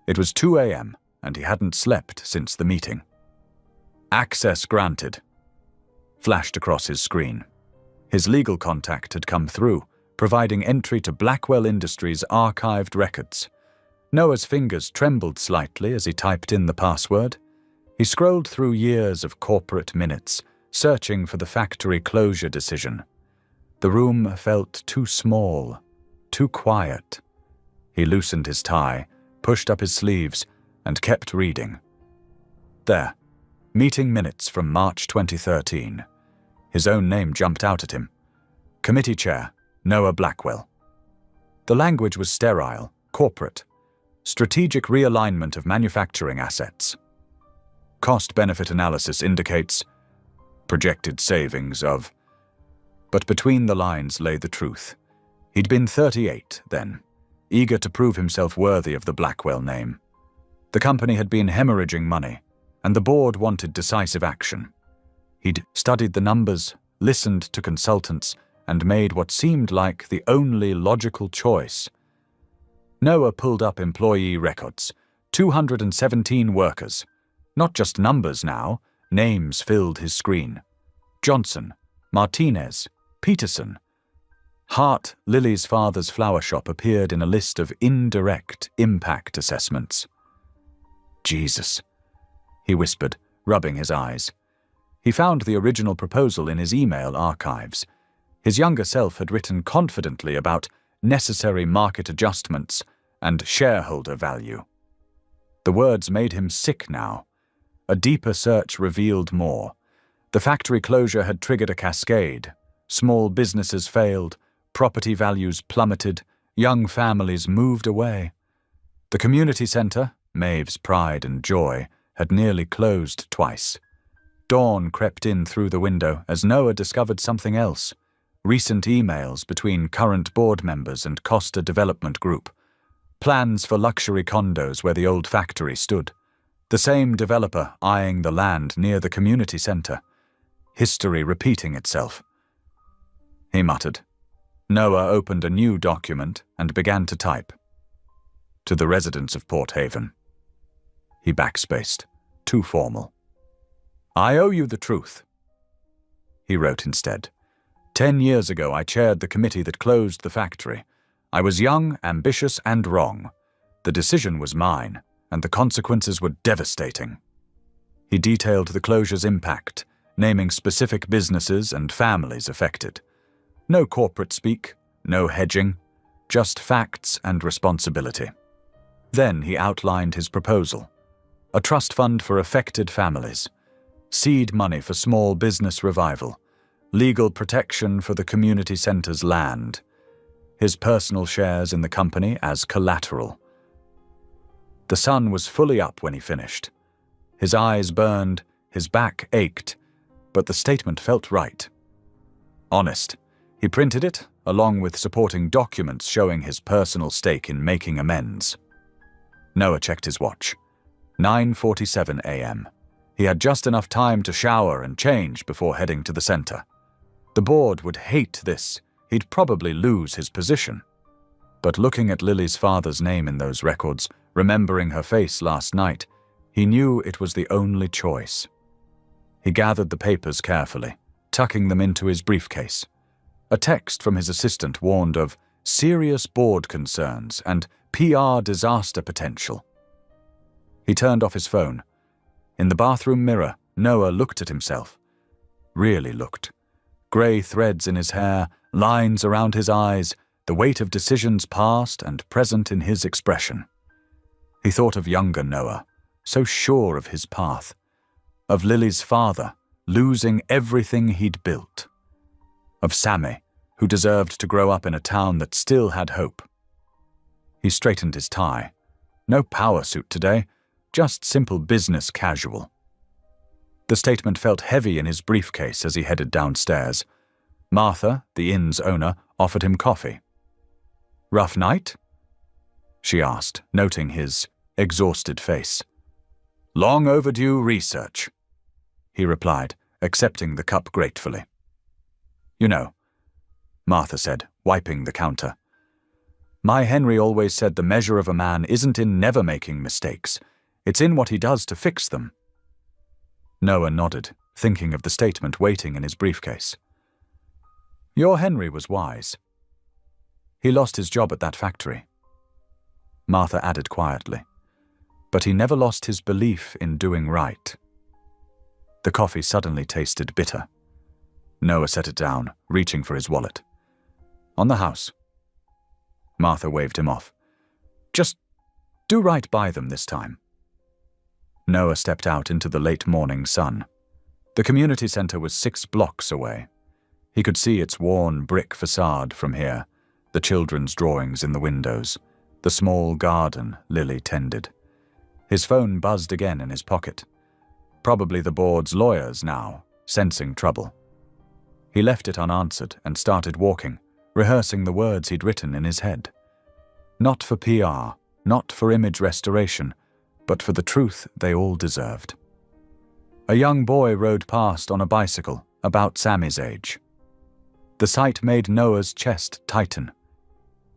It was 2 a.m., and he hadn't slept since the meeting. "Access granted," flashed across his screen. His legal contact had come through, providing entry to Blackwell Industries' archived records. Noah's fingers trembled slightly as he typed in the password. He scrolled through years of corporate minutes, searching for the factory closure decision. The room felt too small, too quiet. He loosened his tie, pushed up his sleeves, and kept reading. There, meeting minutes from March 2013. His own name jumped out at him. Committee Chair, Noah Blackwell. The language was sterile, corporate. Strategic realignment of manufacturing assets. Cost-benefit analysis indicates projected savings of... But between the lines lay the truth. He'd been 38 then, eager to prove himself worthy of the Blackwell name. The company had been hemorrhaging money, and the board wanted decisive action. He'd studied the numbers, listened to consultants, and made what seemed like the only logical choice. Noah pulled up employee records. 217 workers. Not just numbers now, names filled his screen. Johnson, Martinez, Peterson. Hart, Lily's father's flower shop, appeared in a list of indirect impact assessments. Jesus, he whispered, rubbing his eyes. He found the original proposal in his email archives. His younger self had written confidently about necessary market adjustments and shareholder value. The words made him sick now. A deeper search revealed more. The factory closure had triggered a cascade. Small businesses failed, property values plummeted, young families moved away. The community centre, Maeve's pride and joy, had nearly closed twice. Dawn crept in through the window as Noah discovered something else. Recent emails between current board members and Costa Development Group. Plans for luxury condos where the old factory stood. The same developer eyeing the land near the community centre. History repeating itself. He muttered. Noah opened a new document and began to type. To the residents of Port Haven. He backspaced. Too formal. I owe you the truth. He wrote instead. 10 years ago I chaired the committee that closed the factory. I was young, ambitious, and wrong. The decision was mine, and the consequences were devastating. He detailed the closure's impact, naming specific businesses and families affected. No corporate speak, no hedging, just facts and responsibility. Then he outlined his proposal. A trust fund for affected families. Seed money for small business revival. Legal protection for the community centre's land. His personal shares in the company as collateral. The sun was fully up when he finished. His eyes burned, his back ached, but the statement felt right. Honest. He printed it, along with supporting documents showing his personal stake in making amends. Noah checked his watch. 9:47 a.m. He had just enough time to shower and change before heading to the centre. The board would hate this. He'd probably lose his position. But looking at Lily's father's name in those records, remembering her face last night, he knew it was the only choice. He gathered the papers carefully, tucking them into his briefcase. A text from his assistant warned of serious board concerns and PR disaster potential. He turned off his phone. In the bathroom mirror, Noah looked at himself. Really looked. Grey threads in his hair, lines around his eyes, the weight of decisions past and present in his expression. He thought of younger Noah, so sure of his path. Of Lily's father, losing everything he'd built. Of Sammy, who deserved to grow up in a town that still had hope. He straightened his tie. No power suit today, just simple business casual. The statement felt heavy in his briefcase as he headed downstairs. Martha, the inn's owner, offered him coffee. Rough night? She asked, noting his exhausted face. Long overdue research, he replied, accepting the cup gratefully. You know, Martha said, wiping the counter. My Henry always said the measure of a man isn't in never making mistakes. It's in what he does to fix them. Noah nodded, thinking of the statement waiting in his briefcase. Your Henry was wise. He lost his job at that factory. Martha added quietly. But he never lost his belief in doing right. The coffee suddenly tasted bitter. Noah set it down, reaching for his wallet. On the house. Martha waved him off. Just do right by them this time. Noah stepped out into the late morning sun. The community centre was 6 blocks away. He could see its worn brick facade from here, the children's drawings in the windows, the small garden Lily tended. His phone buzzed again in his pocket. Probably the board's lawyers now, sensing trouble. He left it unanswered and started walking, rehearsing the words he'd written in his head. Not for PR, not for image restoration, but for the truth they all deserved. A young boy rode past on a bicycle, about Sammy's age. The sight made Noah's chest tighten.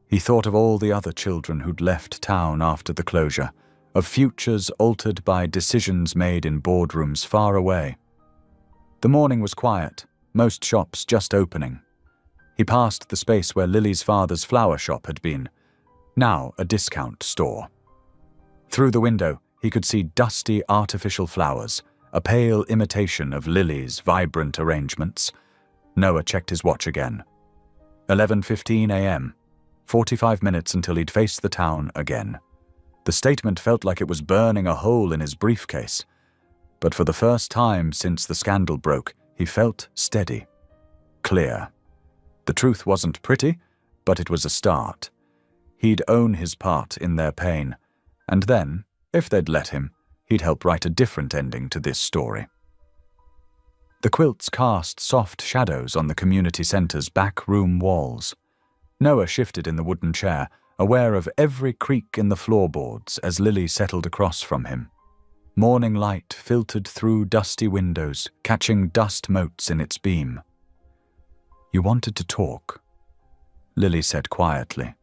He thought of all the other children who'd left town after the closure, of futures altered by decisions made in boardrooms far away. The morning was quiet, most shops just opening. He passed the space where Lily's father's flower shop had been, now a discount store. Through the window, he could see dusty artificial flowers, a pale imitation of Lily's vibrant arrangements. Noah checked his watch again. 11:15 a.m. 45 minutes until he'd face the town again. The statement felt like it was burning a hole in his briefcase. But for the first time since the scandal broke, he felt steady, clear. The truth wasn't pretty, but it was a start. He'd own his part in their pain, and then, if they'd let him, he'd help write a different ending to this story. The quilts cast soft shadows on the community center's back room walls. Noah shifted in the wooden chair, aware of every creak in the floorboards as Lily settled across from him. Morning light filtered through dusty windows, catching dust motes in its beam. "You wanted to talk," Lily said quietly.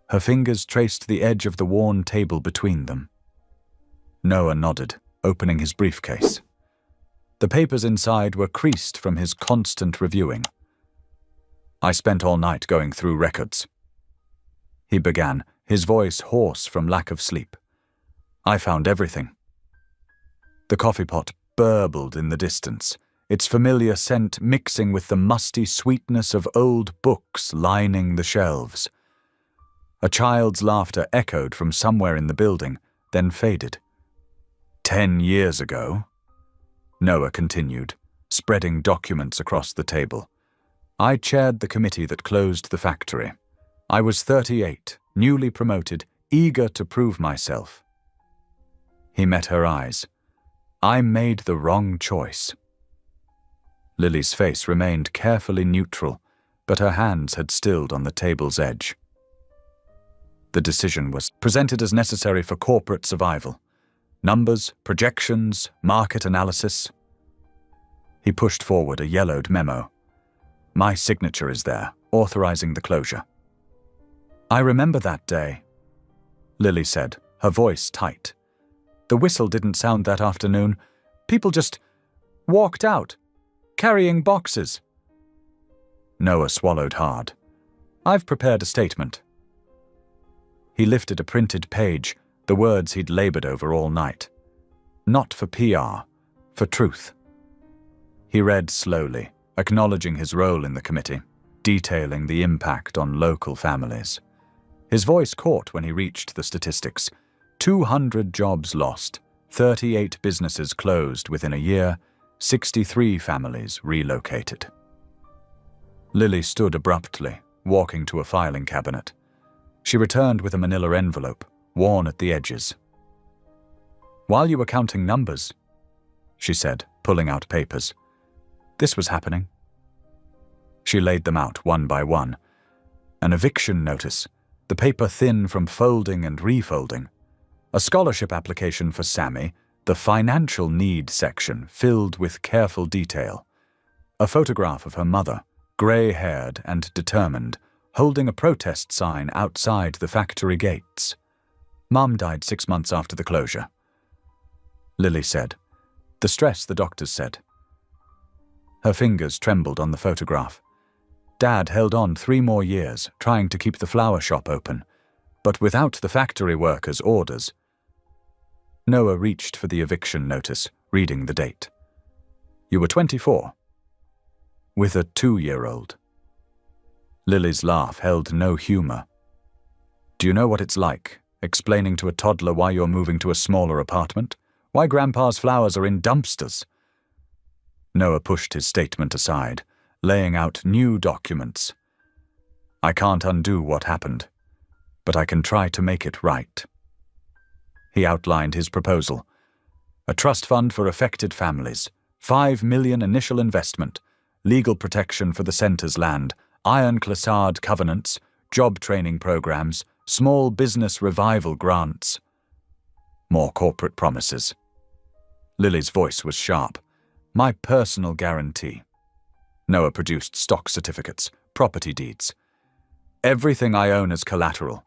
Her fingers traced the edge of the worn table between them. Noah nodded, opening his briefcase. The papers inside were creased from his constant reviewing. "I spent all night going through records," he began, his voice hoarse from lack of sleep. "I found everything." The coffee pot burbled in the distance, its familiar scent mixing with the musty sweetness of old books lining the shelves. A child's laughter echoed from somewhere in the building, then faded. 10 years ago, Noah continued, spreading documents across the table. "I chaired the committee that closed the factory. I was 38, newly promoted, eager to prove myself." He met her eyes. "I made the wrong choice." Lily's face remained carefully neutral, but her hands had stilled on the table's edge. The decision was presented as necessary for corporate survival. Numbers, projections, market analysis. He pushed forward a yellowed memo. "My signature is there, authorizing the closure." "I remember that day," Lily said, her voice tight. "The whistle didn't sound that afternoon. People just walked out, carrying boxes." Noah swallowed hard. "I've prepared a statement." He lifted a printed page, the words he'd labored over all night. Not for PR, for truth. He read slowly, acknowledging his role in the committee, detailing the impact on local families. His voice caught when he reached the statistics. 200 jobs lost, 38 businesses closed within a year, 63 families relocated. Lily stood abruptly, walking to a filing cabinet. She returned with a manila envelope, worn at the edges. "While you were counting numbers," she said, pulling out papers, "this was happening." She laid them out one by one. An eviction notice, the paper thin from folding and refolding. A scholarship application for Sammy, the financial need section filled with careful detail. A photograph of her mother, grey-haired and determined, holding a protest sign outside the factory gates. "Mom died 6 months after the closure," Lily said. "The stress, the doctors said." Her fingers trembled on the photograph. Dad held on 3 more years, trying to keep the flower shop open, but without the factory workers' orders. Noah reached for the eviction notice, reading the date. "You were 24. With a 2-year-old. Lily's laugh held no humor. "Do you know what it's like, explaining to a toddler why you're moving to a smaller apartment? Why Grandpa's flowers are in dumpsters?" Noah pushed his statement aside, laying out new documents. "I can't undo what happened, but I can try to make it right." He outlined his proposal. A trust fund for affected families, 5 million initial investment, legal protection for the center's land, ironclad covenants, job training programs, small business revival grants. More corporate promises. Lily's voice was sharp. "My personal guarantee." Noah produced stock certificates, property deeds. "Everything I own as collateral.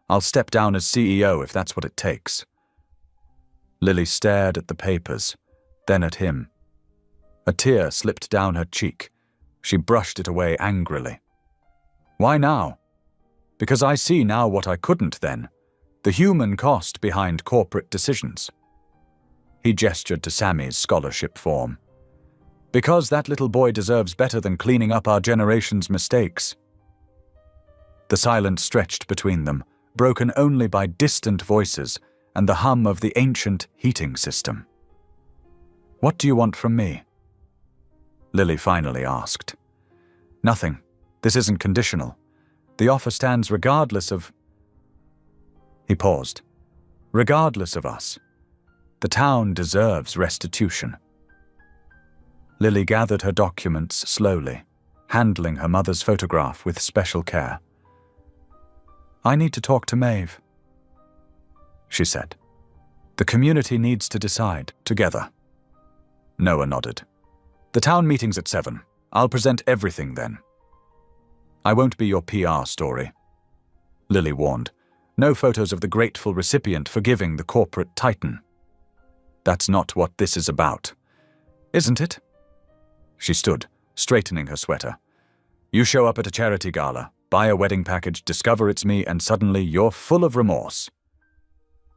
I'll step down as CEO if that's what it takes." Lily stared at the papers, then at him. A tear slipped down her cheek. She brushed it away angrily. "Why now?" "Because I see now what I couldn't then. The human cost behind corporate decisions. He gestured to Sammy's scholarship form. Because that little boy deserves better than cleaning up our generation's mistakes. The silence stretched between them, broken only by distant voices and the hum of the ancient heating system. What do you want from me? Lily finally asked. Nothing. This isn't conditional. The offer stands regardless of... He paused. Regardless of us. The town deserves restitution. Lily gathered her documents slowly, handling her mother's photograph with special care. I need to talk to Maeve, she said. The community needs to decide, together. Noah nodded. The town meeting's at 7. I'll present everything then. I won't be your PR story, Lily warned. No photos of the grateful recipient forgiving the corporate titan. That's not what this is about, isn't it? She stood, straightening her sweater. You show up at a charity gala, buy a wedding package, discover it's me, and suddenly you're full of remorse.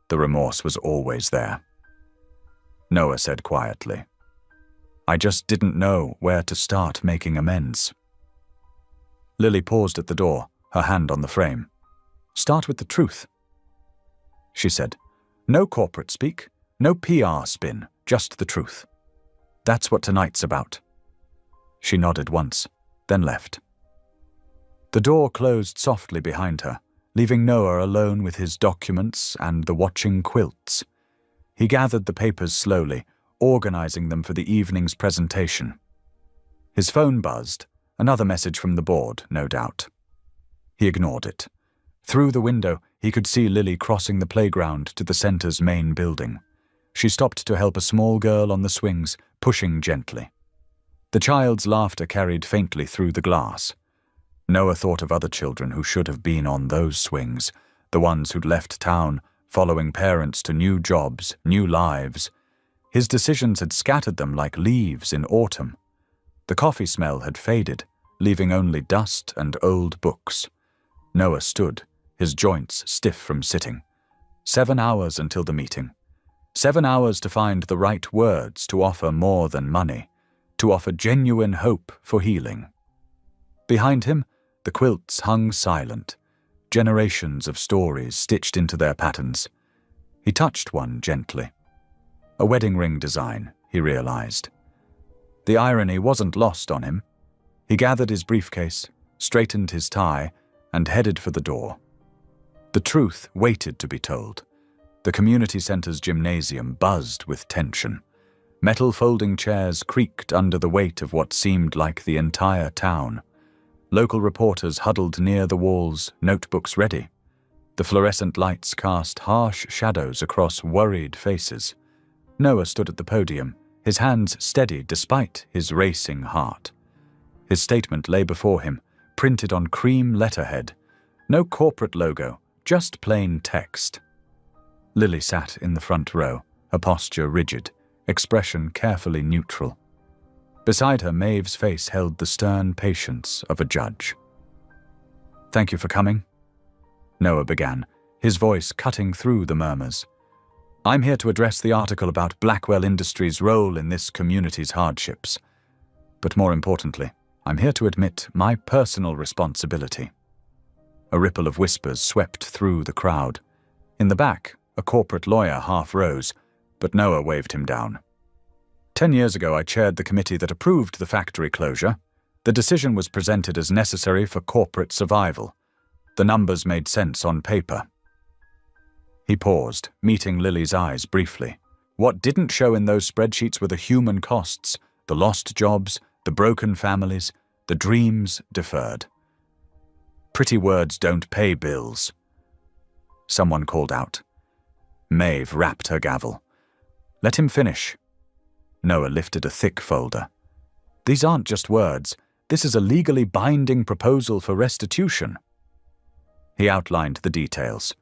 The remorse was always there. Noah said quietly. I just didn't know where to start making amends. Lily paused at the door, her hand on the frame. Start with the truth, she said. No corporate speak, no PR spin, just the truth. That's what tonight's about. She nodded once, then left. The door closed softly behind her, leaving Noah alone with his documents and the watching quilts. He gathered the papers slowly, organizing them for the evening's presentation. His phone buzzed, another message from the board, no doubt. He ignored it. Through the window, he could see Lily crossing the playground to the center's main building. She stopped to help a small girl on the swings, pushing gently. The child's laughter carried faintly through the glass. Noah thought of other children who should have been on those swings, the ones who'd left town, following parents to new jobs, new lives. His decisions had scattered them like leaves in autumn. The coffee smell had faded, leaving only dust and old books. Noah stood, his joints stiff from sitting. 7 hours until the meeting. 7 hours to find the right words to offer more than money, to offer genuine hope for healing. Behind him, the quilts hung silent, generations of stories stitched into their patterns. He touched one gently. A wedding ring design, he realized. The irony wasn't lost on him. He gathered his briefcase, straightened his tie, and headed for the door. The truth waited to be told. The community center's gymnasium buzzed with tension. Metal folding chairs creaked under the weight of what seemed like the entire town. Local reporters huddled near the walls, notebooks ready. The fluorescent lights cast harsh shadows across worried faces. Noah stood at the podium, his hands steady despite his racing heart. His statement lay before him, printed on cream letterhead. No corporate logo, just plain text. Lily sat in the front row, her posture rigid, expression carefully neutral. Beside her, Maeve's face held the stern patience of a judge. Thank you for coming, Noah began, his voice cutting through the murmurs. I'm here to address the article about Blackwell Industries' role in this community's hardships. But more importantly, I'm here to admit my personal responsibility. A ripple of whispers swept through the crowd. In the back, a corporate lawyer half rose, but Noah waved him down. 10 years ago, I chaired the committee that approved the factory closure. The decision was presented as necessary for corporate survival. The numbers made sense on paper. He paused, meeting Lily's eyes briefly. What didn't show in those spreadsheets were the human costs, the lost jobs, the broken families, the dreams deferred. Pretty words don't pay bills. Someone called out. Maeve rapped her gavel. Let him finish. Noah lifted a thick folder. These aren't just words. This is a legally binding proposal for restitution. He outlined the details.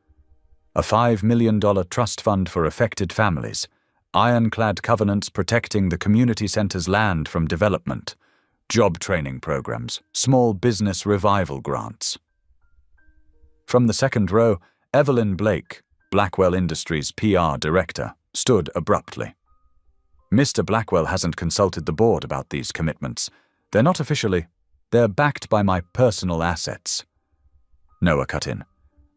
A $5 million trust fund for affected families, ironclad covenants protecting the community center's land from development, job training programs, small business revival grants. From the second row, Evelyn Blake, Blackwell Industries' PR director, stood abruptly. Mr. Blackwell hasn't consulted the board about these commitments. They're not officially. They're backed by my personal assets. Noah cut in.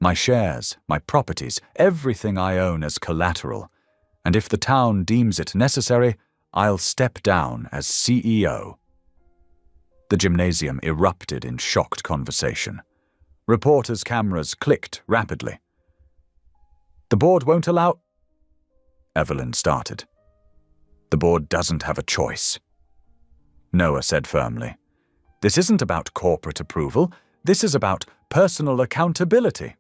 My shares, my properties, everything I own as collateral. And if the town deems it necessary, I'll step down as CEO. The gymnasium erupted in shocked conversation. Reporters' cameras clicked rapidly. The board won't allow... Evelyn started. The board doesn't have a choice. Noah said firmly. This isn't about corporate approval. This is about personal accountability.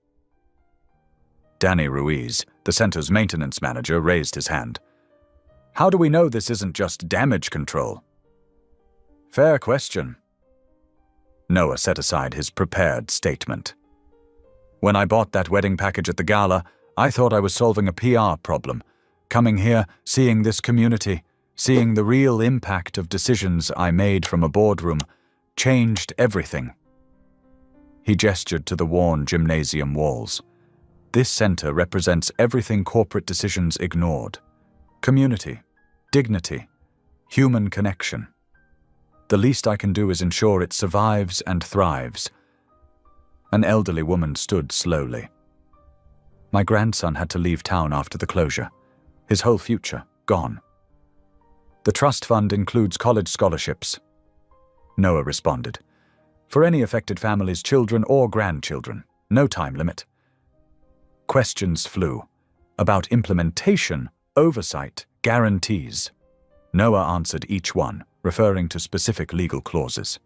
Danny Ruiz, the center's maintenance manager, raised his hand. How do we know this isn't just damage control? Fair question. Noah set aside his prepared statement. When I bought that wedding package at the gala, I thought I was solving a PR problem. Coming here, seeing this community, seeing the real impact of decisions I made from a boardroom, changed everything. He gestured to the worn gymnasium walls. This center represents everything corporate decisions ignored. Community, dignity, human connection. The least I can do is ensure it survives and thrives. An elderly woman stood slowly. My grandson had to leave town after the closure. His whole future gone. The trust fund includes college scholarships. Noah responded. For any affected family's children or grandchildren. No time limit. Questions flew. About implementation, oversight, guarantees. Noah answered each one, referring to specific legal clauses.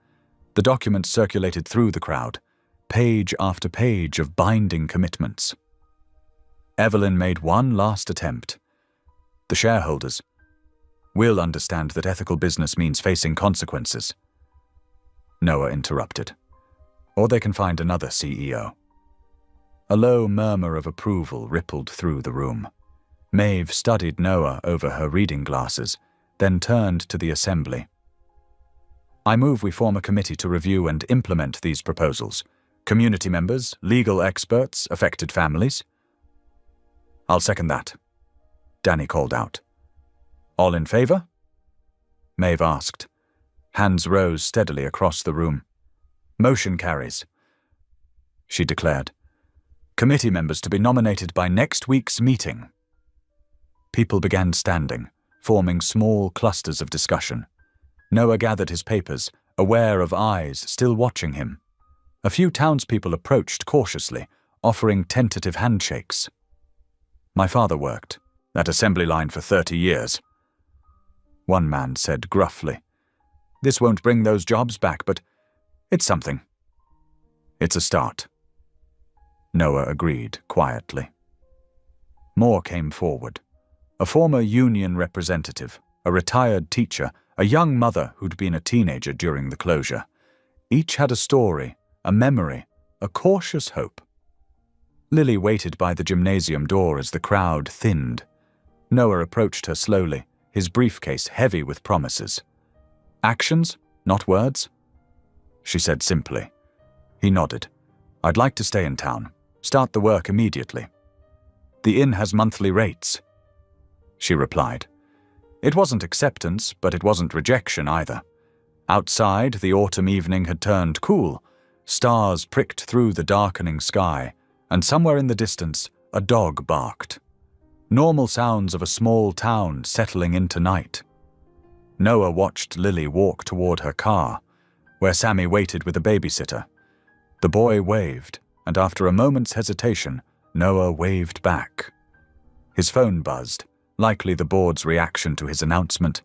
The documents circulated through the crowd, page after page of binding commitments. Evelyn made one last attempt. The shareholders will understand that ethical business means facing consequences. Noah interrupted. Or they can find another CEO. A low murmur of approval rippled through the room. Maeve studied Noah over her reading glasses, then turned to the assembly. I move we form a committee to review and implement these proposals. Community members, legal experts, affected families. I'll second that, Danny called out. All in favor? Maeve asked. Hands rose steadily across the room. Motion carries, she declared. Committee members to be nominated by next week's meeting. People began standing, forming small clusters of discussion. Noah gathered his papers, aware of eyes still watching him. A few townspeople approached cautiously, offering tentative handshakes. My father worked that assembly line for 30 years. One man said gruffly, This won't bring those jobs back, but it's something. It's a start. Noah agreed quietly. More came forward. A former union representative, a retired teacher, a young mother who'd been a teenager during the closure. Each had a story, a memory, a cautious hope. Lily waited by the gymnasium door as the crowd thinned. Noah approached her slowly, his briefcase heavy with promises. Actions, not words? She said simply. He nodded. I'd like to stay in town. Start the work immediately. The inn has monthly rates, she replied. It wasn't acceptance, but it wasn't rejection either. Outside, the autumn evening had turned cool. Stars pricked through the darkening sky, and somewhere in the distance, a dog barked. Normal sounds of a small town settling into night. Noah watched Lily walk toward her car, where Sammy waited with a babysitter. The boy waved, and after a moment's hesitation, Noah waved back. His phone buzzed, likely the board's reaction to his announcement.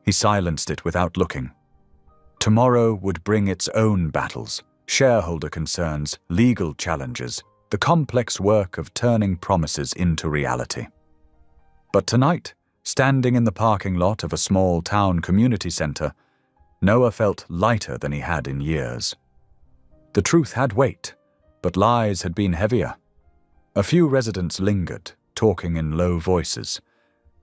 He silenced it without looking. Tomorrow would bring its own battles, shareholder concerns, legal challenges, the complex work of turning promises into reality. But tonight, standing in the parking lot of a small town community center, Noah felt lighter than he had in years. The truth had weight, but lies had been heavier. A few residents lingered, talking in low voices.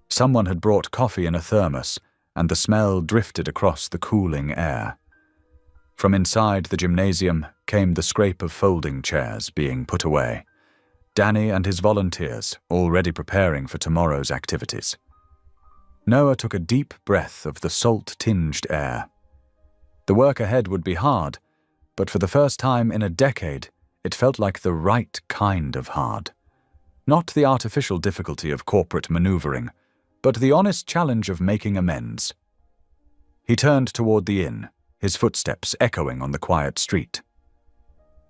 Someone had brought coffee in a thermos, and the smell drifted across the cooling air. From inside the gymnasium came the scrape of folding chairs being put away. Danny and his volunteers already preparing for tomorrow's activities. Noah took a deep breath of the salt-tinged air. The work ahead would be hard, but for the first time in a decade, it felt like the right kind of hard. Not the artificial difficulty of corporate maneuvering, but the honest challenge of making amends. He turned toward the inn, his footsteps echoing on the quiet street.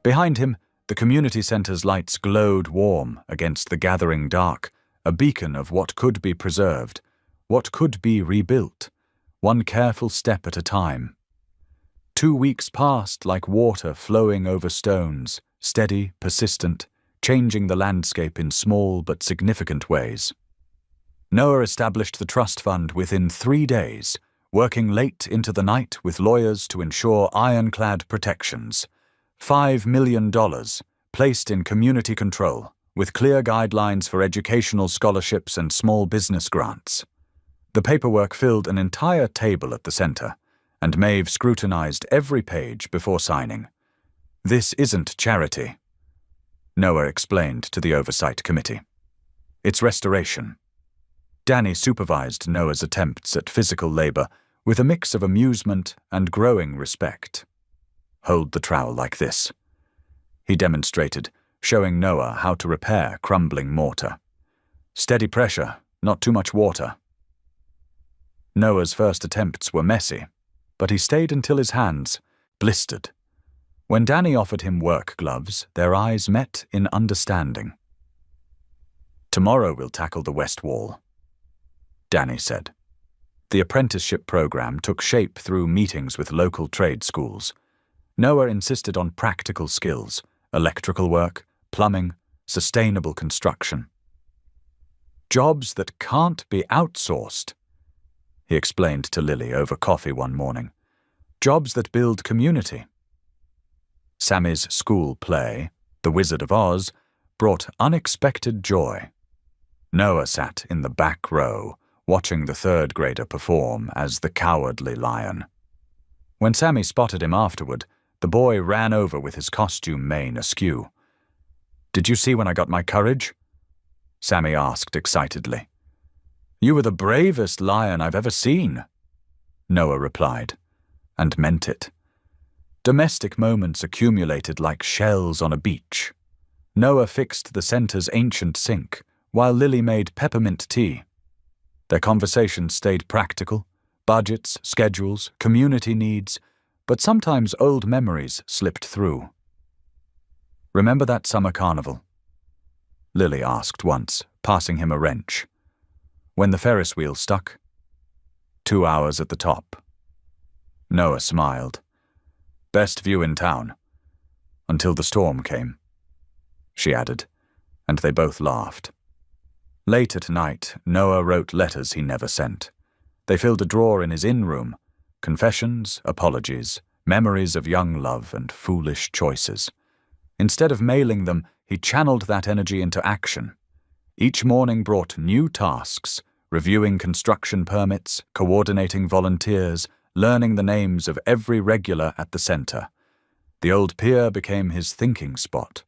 Behind him, the community center's lights glowed warm against the gathering dark, a beacon of what could be preserved, what could be rebuilt, one careful step at a time. 2 weeks passed like water flowing over stones, steady, persistent, changing the landscape in small but significant ways. Noah established the trust fund within 3 days, working late into the night with lawyers to ensure ironclad protections. $5 million placed in community control, with clear guidelines for educational scholarships and small business grants. The paperwork filled an entire table at the center, and Maeve scrutinized every page before signing. "This isn't charity," Noah explained to the oversight committee. "It's restoration." Danny supervised Noah's attempts at physical labor with a mix of amusement and growing respect. "Hold the trowel like this," he demonstrated, showing Noah how to repair crumbling mortar. "Steady pressure, not too much water." Noah's first attempts were messy, but he stayed until his hands blistered. When Danny offered him work gloves, their eyes met in understanding. "Tomorrow we'll tackle the west wall," Danny said. The apprenticeship program took shape through meetings with local trade schools. Noah insisted on practical skills, electrical work, plumbing, sustainable construction. "Jobs that can't be outsourced," he explained to Lily over coffee one morning. "Jobs that build community." Sammy's school play, The Wizard of Oz, brought unexpected joy. Noah sat in the back row, watching the third grader perform as the Cowardly Lion. When Sammy spotted him afterward, the boy ran over with his costume mane askew. "Did you see when I got my courage?" Sammy asked excitedly. "You were the bravest lion I've ever seen," Noah replied, and meant it. Domestic moments accumulated like shells on a beach. Noah fixed the center's ancient sink, while Lily made peppermint tea. Their conversations stayed practical, budgets, schedules, community needs, but sometimes old memories slipped through. "Remember that summer carnival?" Lily asked once, passing him a wrench. "When the Ferris wheel stuck?" 2 hours at the top. Noah smiled. "Best view in town. Until the storm came," she added, and they both laughed. Late at night, Noah wrote letters he never sent. They filled a drawer in his inn room. Confessions, apologies, memories of young love and foolish choices. Instead of mailing them, he channeled that energy into action. Each morning brought new tasks, reviewing construction permits, coordinating volunteers, learning the names of every regular at the center. The old pier became his thinking spot.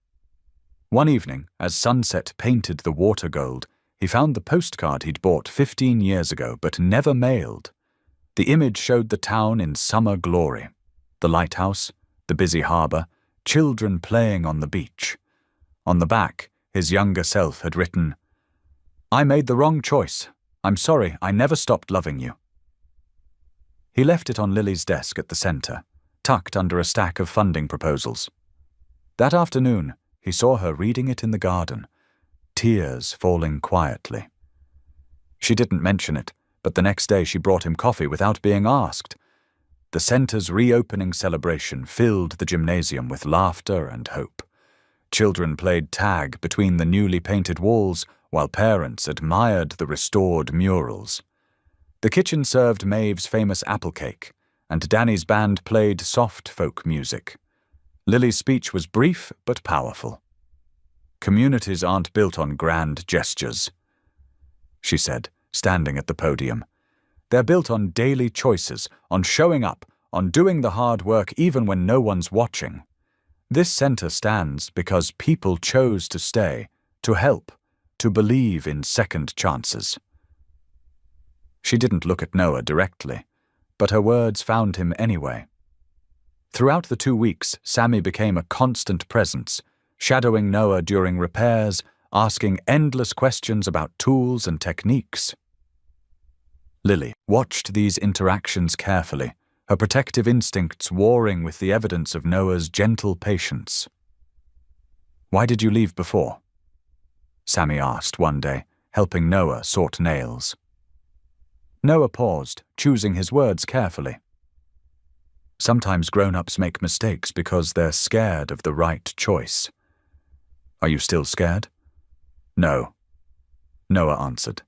One evening, as sunset painted the water gold, he found the postcard he'd bought 15 years ago but never mailed. The image showed the town in summer glory. The lighthouse, the busy harbor, children playing on the beach. On the back, his younger self had written, "I made the wrong choice. I'm sorry, I never stopped loving you." He left it on Lily's desk at the center, tucked under a stack of funding proposals. That afternoon, he saw her reading it in the garden, tears falling quietly. She didn't mention it, but the next day she brought him coffee without being asked. The center's reopening celebration filled the gymnasium with laughter and hope. Children played tag between the newly painted walls, while parents admired the restored murals. The kitchen served Maeve's famous apple cake, and Danny's band played soft folk music. Lily's speech was brief but powerful. "Communities aren't built on grand gestures," she said, standing at the podium. "They're built on daily choices, on showing up, on doing the hard work even when no one's watching. This center stands because people chose to stay, to help, to believe in second chances. She didn't look at Noah directly, but her words found him anyway. Throughout the 2 weeks, Sammy became a constant presence, shadowing Noah during repairs, asking endless questions about tools and techniques. Lily watched these interactions carefully, her protective instincts warring with the evidence of Noah's gentle patience. "Why did you leave before?" Sammy asked one day, helping Noah sort nails. Noah paused, choosing his words carefully. "Sometimes grown-ups make mistakes because they're scared of the right choice." "Are you still scared?" "No," Noah answered.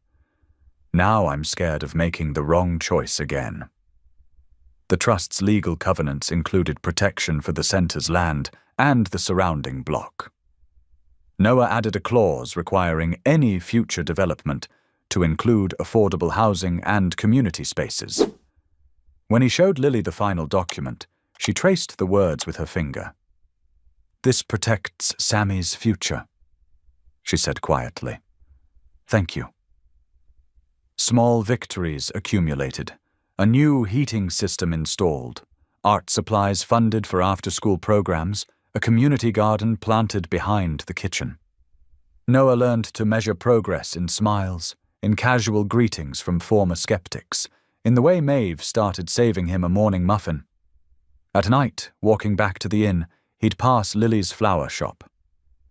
"Now I'm scared of making the wrong choice again." The trust's legal covenants included protection for the center's land and the surrounding block. Noah added a clause requiring any future development to include affordable housing and community spaces. When he showed Lily the final document, she traced the words with her finger. "This protects Sammy's future," she said quietly. "Thank you." Small victories accumulated. A new heating system installed, art supplies funded for after-school programs, a community garden planted behind the kitchen. Noah learned to measure progress in smiles, in casual greetings from former skeptics, in the way Maeve started saving him a morning muffin. At night, walking back to the inn, he'd pass Lily's flower shop.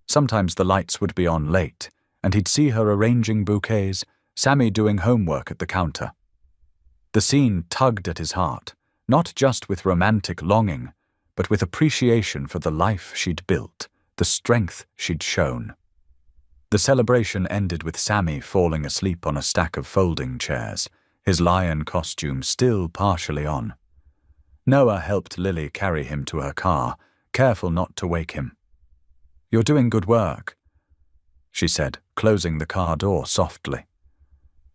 Sometimes the lights would be on late, and he'd see her arranging bouquets, Sammy doing homework at the counter. The scene tugged at his heart, not just with romantic longing, but with appreciation for the life she'd built, the strength she'd shown. The celebration ended with Sammy falling asleep on a stack of folding chairs, his lion costume still partially on. Noah helped Lily carry him to her car, careful not to wake him. "You're doing good work," she said, closing the car door softly.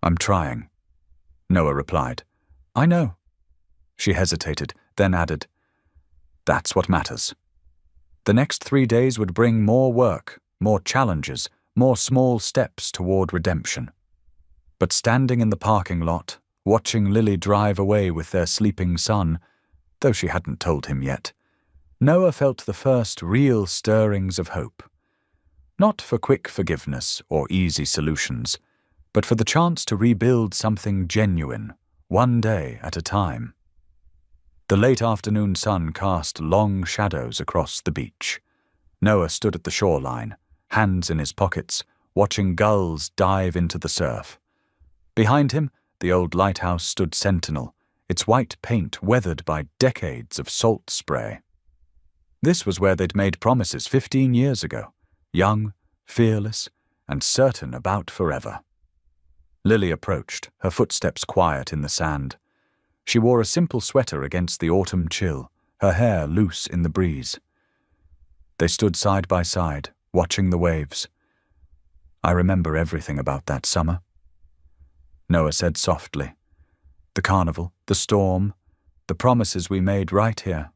"I'm trying," Noah replied. "I know." She hesitated, then added, "That's what matters." The next 3 days would bring more work, more challenges, more small steps toward redemption. But standing in the parking lot, watching Lily drive away with their sleeping son, though she hadn't told him yet, Noah felt the first real stirrings of hope. Not for quick forgiveness or easy solutions, but for the chance to rebuild something genuine, one day at a time. The late afternoon sun cast long shadows across the beach. Noah stood at the shoreline, hands in his pockets, watching gulls dive into the surf. Behind him, the old lighthouse stood sentinel, its white paint weathered by decades of salt spray. This was where they'd made promises 15 years ago, young, fearless, and certain about forever. Lily approached, her footsteps quiet in the sand. She wore a simple sweater against the autumn chill, her hair loose in the breeze. They stood side by side, watching the waves. "I remember everything about that summer," Noah said softly. "The carnival, the storm, the promises we made right here."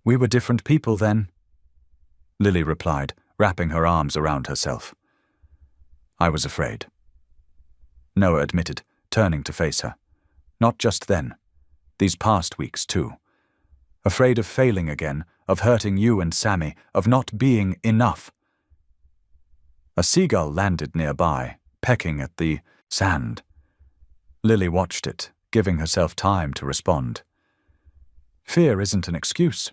"We were different people then," Lily replied, wrapping her arms around herself. "I was afraid," Noah admitted, turning to face her. "Not just then. These past weeks, too. Afraid of failing again, of hurting you and Sammy, of not being enough." A seagull landed nearby, pecking at the sand. Lily watched it, giving herself time to respond. "Fear isn't an excuse."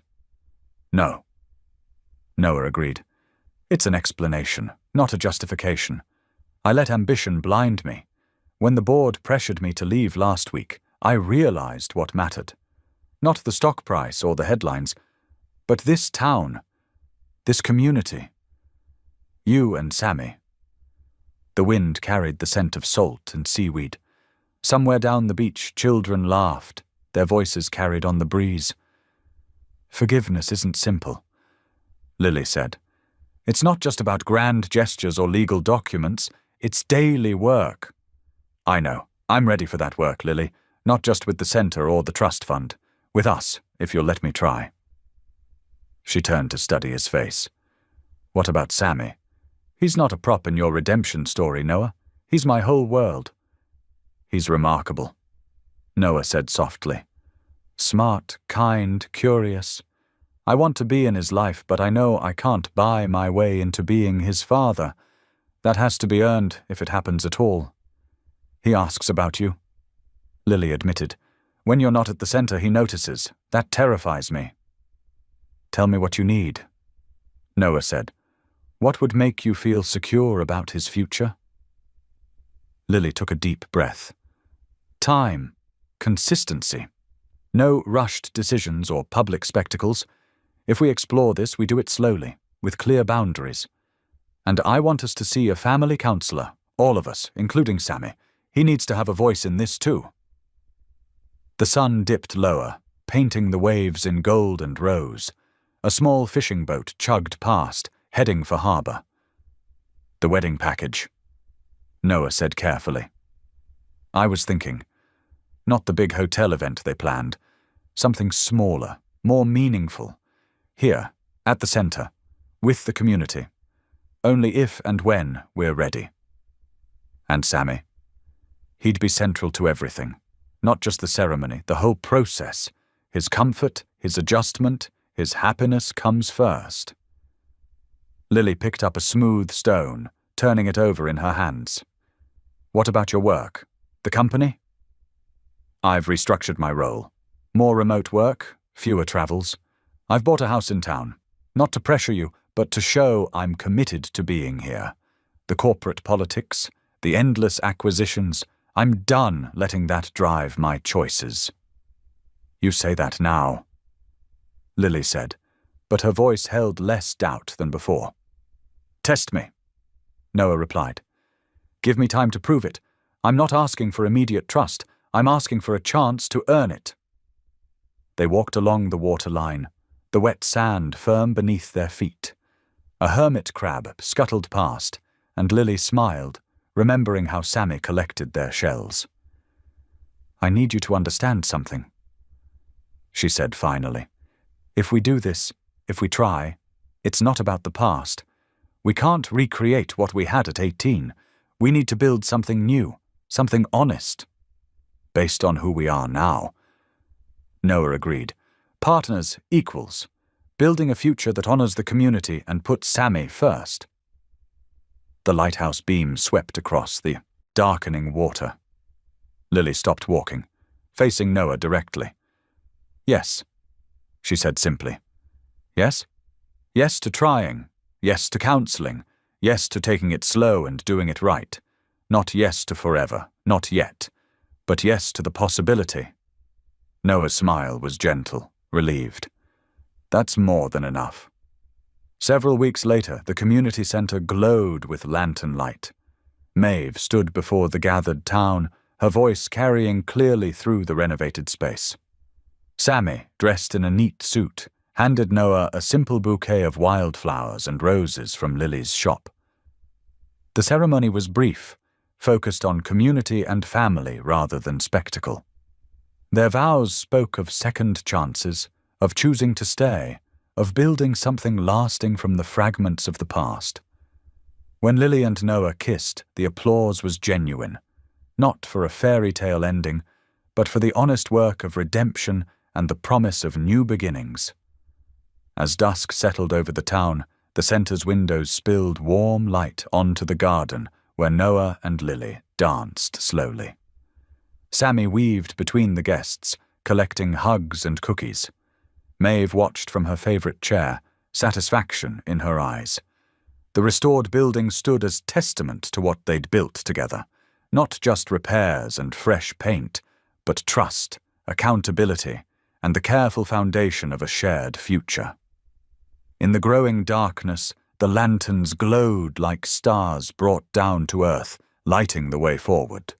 "No," Noah agreed. "It's an explanation, not a justification. I let ambition blind me. When the board pressured me to leave last week, I realized what mattered. Not the stock price or the headlines, but this town, this community. You and Sammy." The wind carried the scent of salt and seaweed. Somewhere down the beach, children laughed, their voices carried on the breeze. "Forgiveness isn't simple," Lily said. "It's not just about grand gestures or legal documents, it's daily work." "I know. I'm ready for that work, Lily, not just with the center or the trust fund. With us, if you'll let me try." She turned to study his face. "What about Sammy? He's not a prop in your redemption story, Noah. He's my whole world. He's remarkable, Noah said softly. Smart, kind, curious. I want to be in his life, but I know I can't buy my way into being his father. That has to be earned, if it happens at all. He asks about you. Lily admitted. When you're not at the center, he notices. That terrifies me. Tell me what you need, Noah said. What would make you feel secure about his future? Lily took a deep breath. Time. Consistency. No rushed decisions or public spectacles. If we explore this, we do it slowly, with clear boundaries. And I want us to see a family counselor, all of us, including Sammy. He needs to have a voice in this too. The sun dipped lower, painting the waves in gold and rose. A small fishing boat chugged past, heading for harbor. The wedding package, Noah said carefully. I was thinking, not the big hotel event they planned, something smaller, more meaningful. Here, at the center, with the community. Only if and when we're ready. And Sammy? He'd be central to everything. Not just the ceremony, the whole process. His comfort, his adjustment, his happiness comes first. Lily picked up a smooth stone, turning it over in her hands. What about your work? The company? I've restructured my role. More remote work, fewer travels. I've bought a house in town. Not to pressure you, but to show I'm committed to being here. The corporate politics, the endless acquisitions, I'm done letting that drive my choices. You say that now, Lily said, but her voice held less doubt than before. Test me, Noah replied. Give me time to prove it. I'm not asking for immediate trust. I'm asking for a chance to earn it. They walked along the waterline, the wet sand firm beneath their feet. A hermit crab scuttled past, and Lily smiled, remembering how Sammy collected their shells. I need you to understand something, she said finally. If we do this, if we try, it's not about the past. We can't recreate what we had at 18. We need to build something new, something honest. Based on who we are now. Noah agreed. Partners, equals. Building a future that honors the community and puts Sammy first. The lighthouse beam swept across the darkening water. Lily stopped walking, facing Noah directly. Yes, she said simply. Yes? Yes to trying. Yes to counseling. Yes to taking it slow and doing it right. Not yes to forever, not yet. But yes to the possibility. Noah's smile was gentle, relieved. That's more than enough. Several weeks later, the community center glowed with lantern light. Maeve stood before the gathered town, her voice carrying clearly through the renovated space. Sammy, dressed in a neat suit, handed Noah a simple bouquet of wildflowers and roses from Lily's shop. The ceremony was brief, focused on community and family rather than spectacle. Their vows spoke of second chances, of choosing to stay, of building something lasting from the fragments of the past. When Lily and Noah kissed, the applause was genuine, not for a fairy tale ending, but for the honest work of redemption and the promise of new beginnings. As dusk settled over the town, the center's windows spilled warm light onto the garden where Noah and Lily danced slowly. Sammy weaved between the guests, collecting hugs and cookies. Maeve watched from her favorite chair, satisfaction in her eyes. The restored building stood as testament to what they'd built together. Not just repairs and fresh paint, but trust, accountability, and the careful foundation of a shared future. In the growing darkness, the lanterns glowed like stars brought down to earth, lighting the way forward.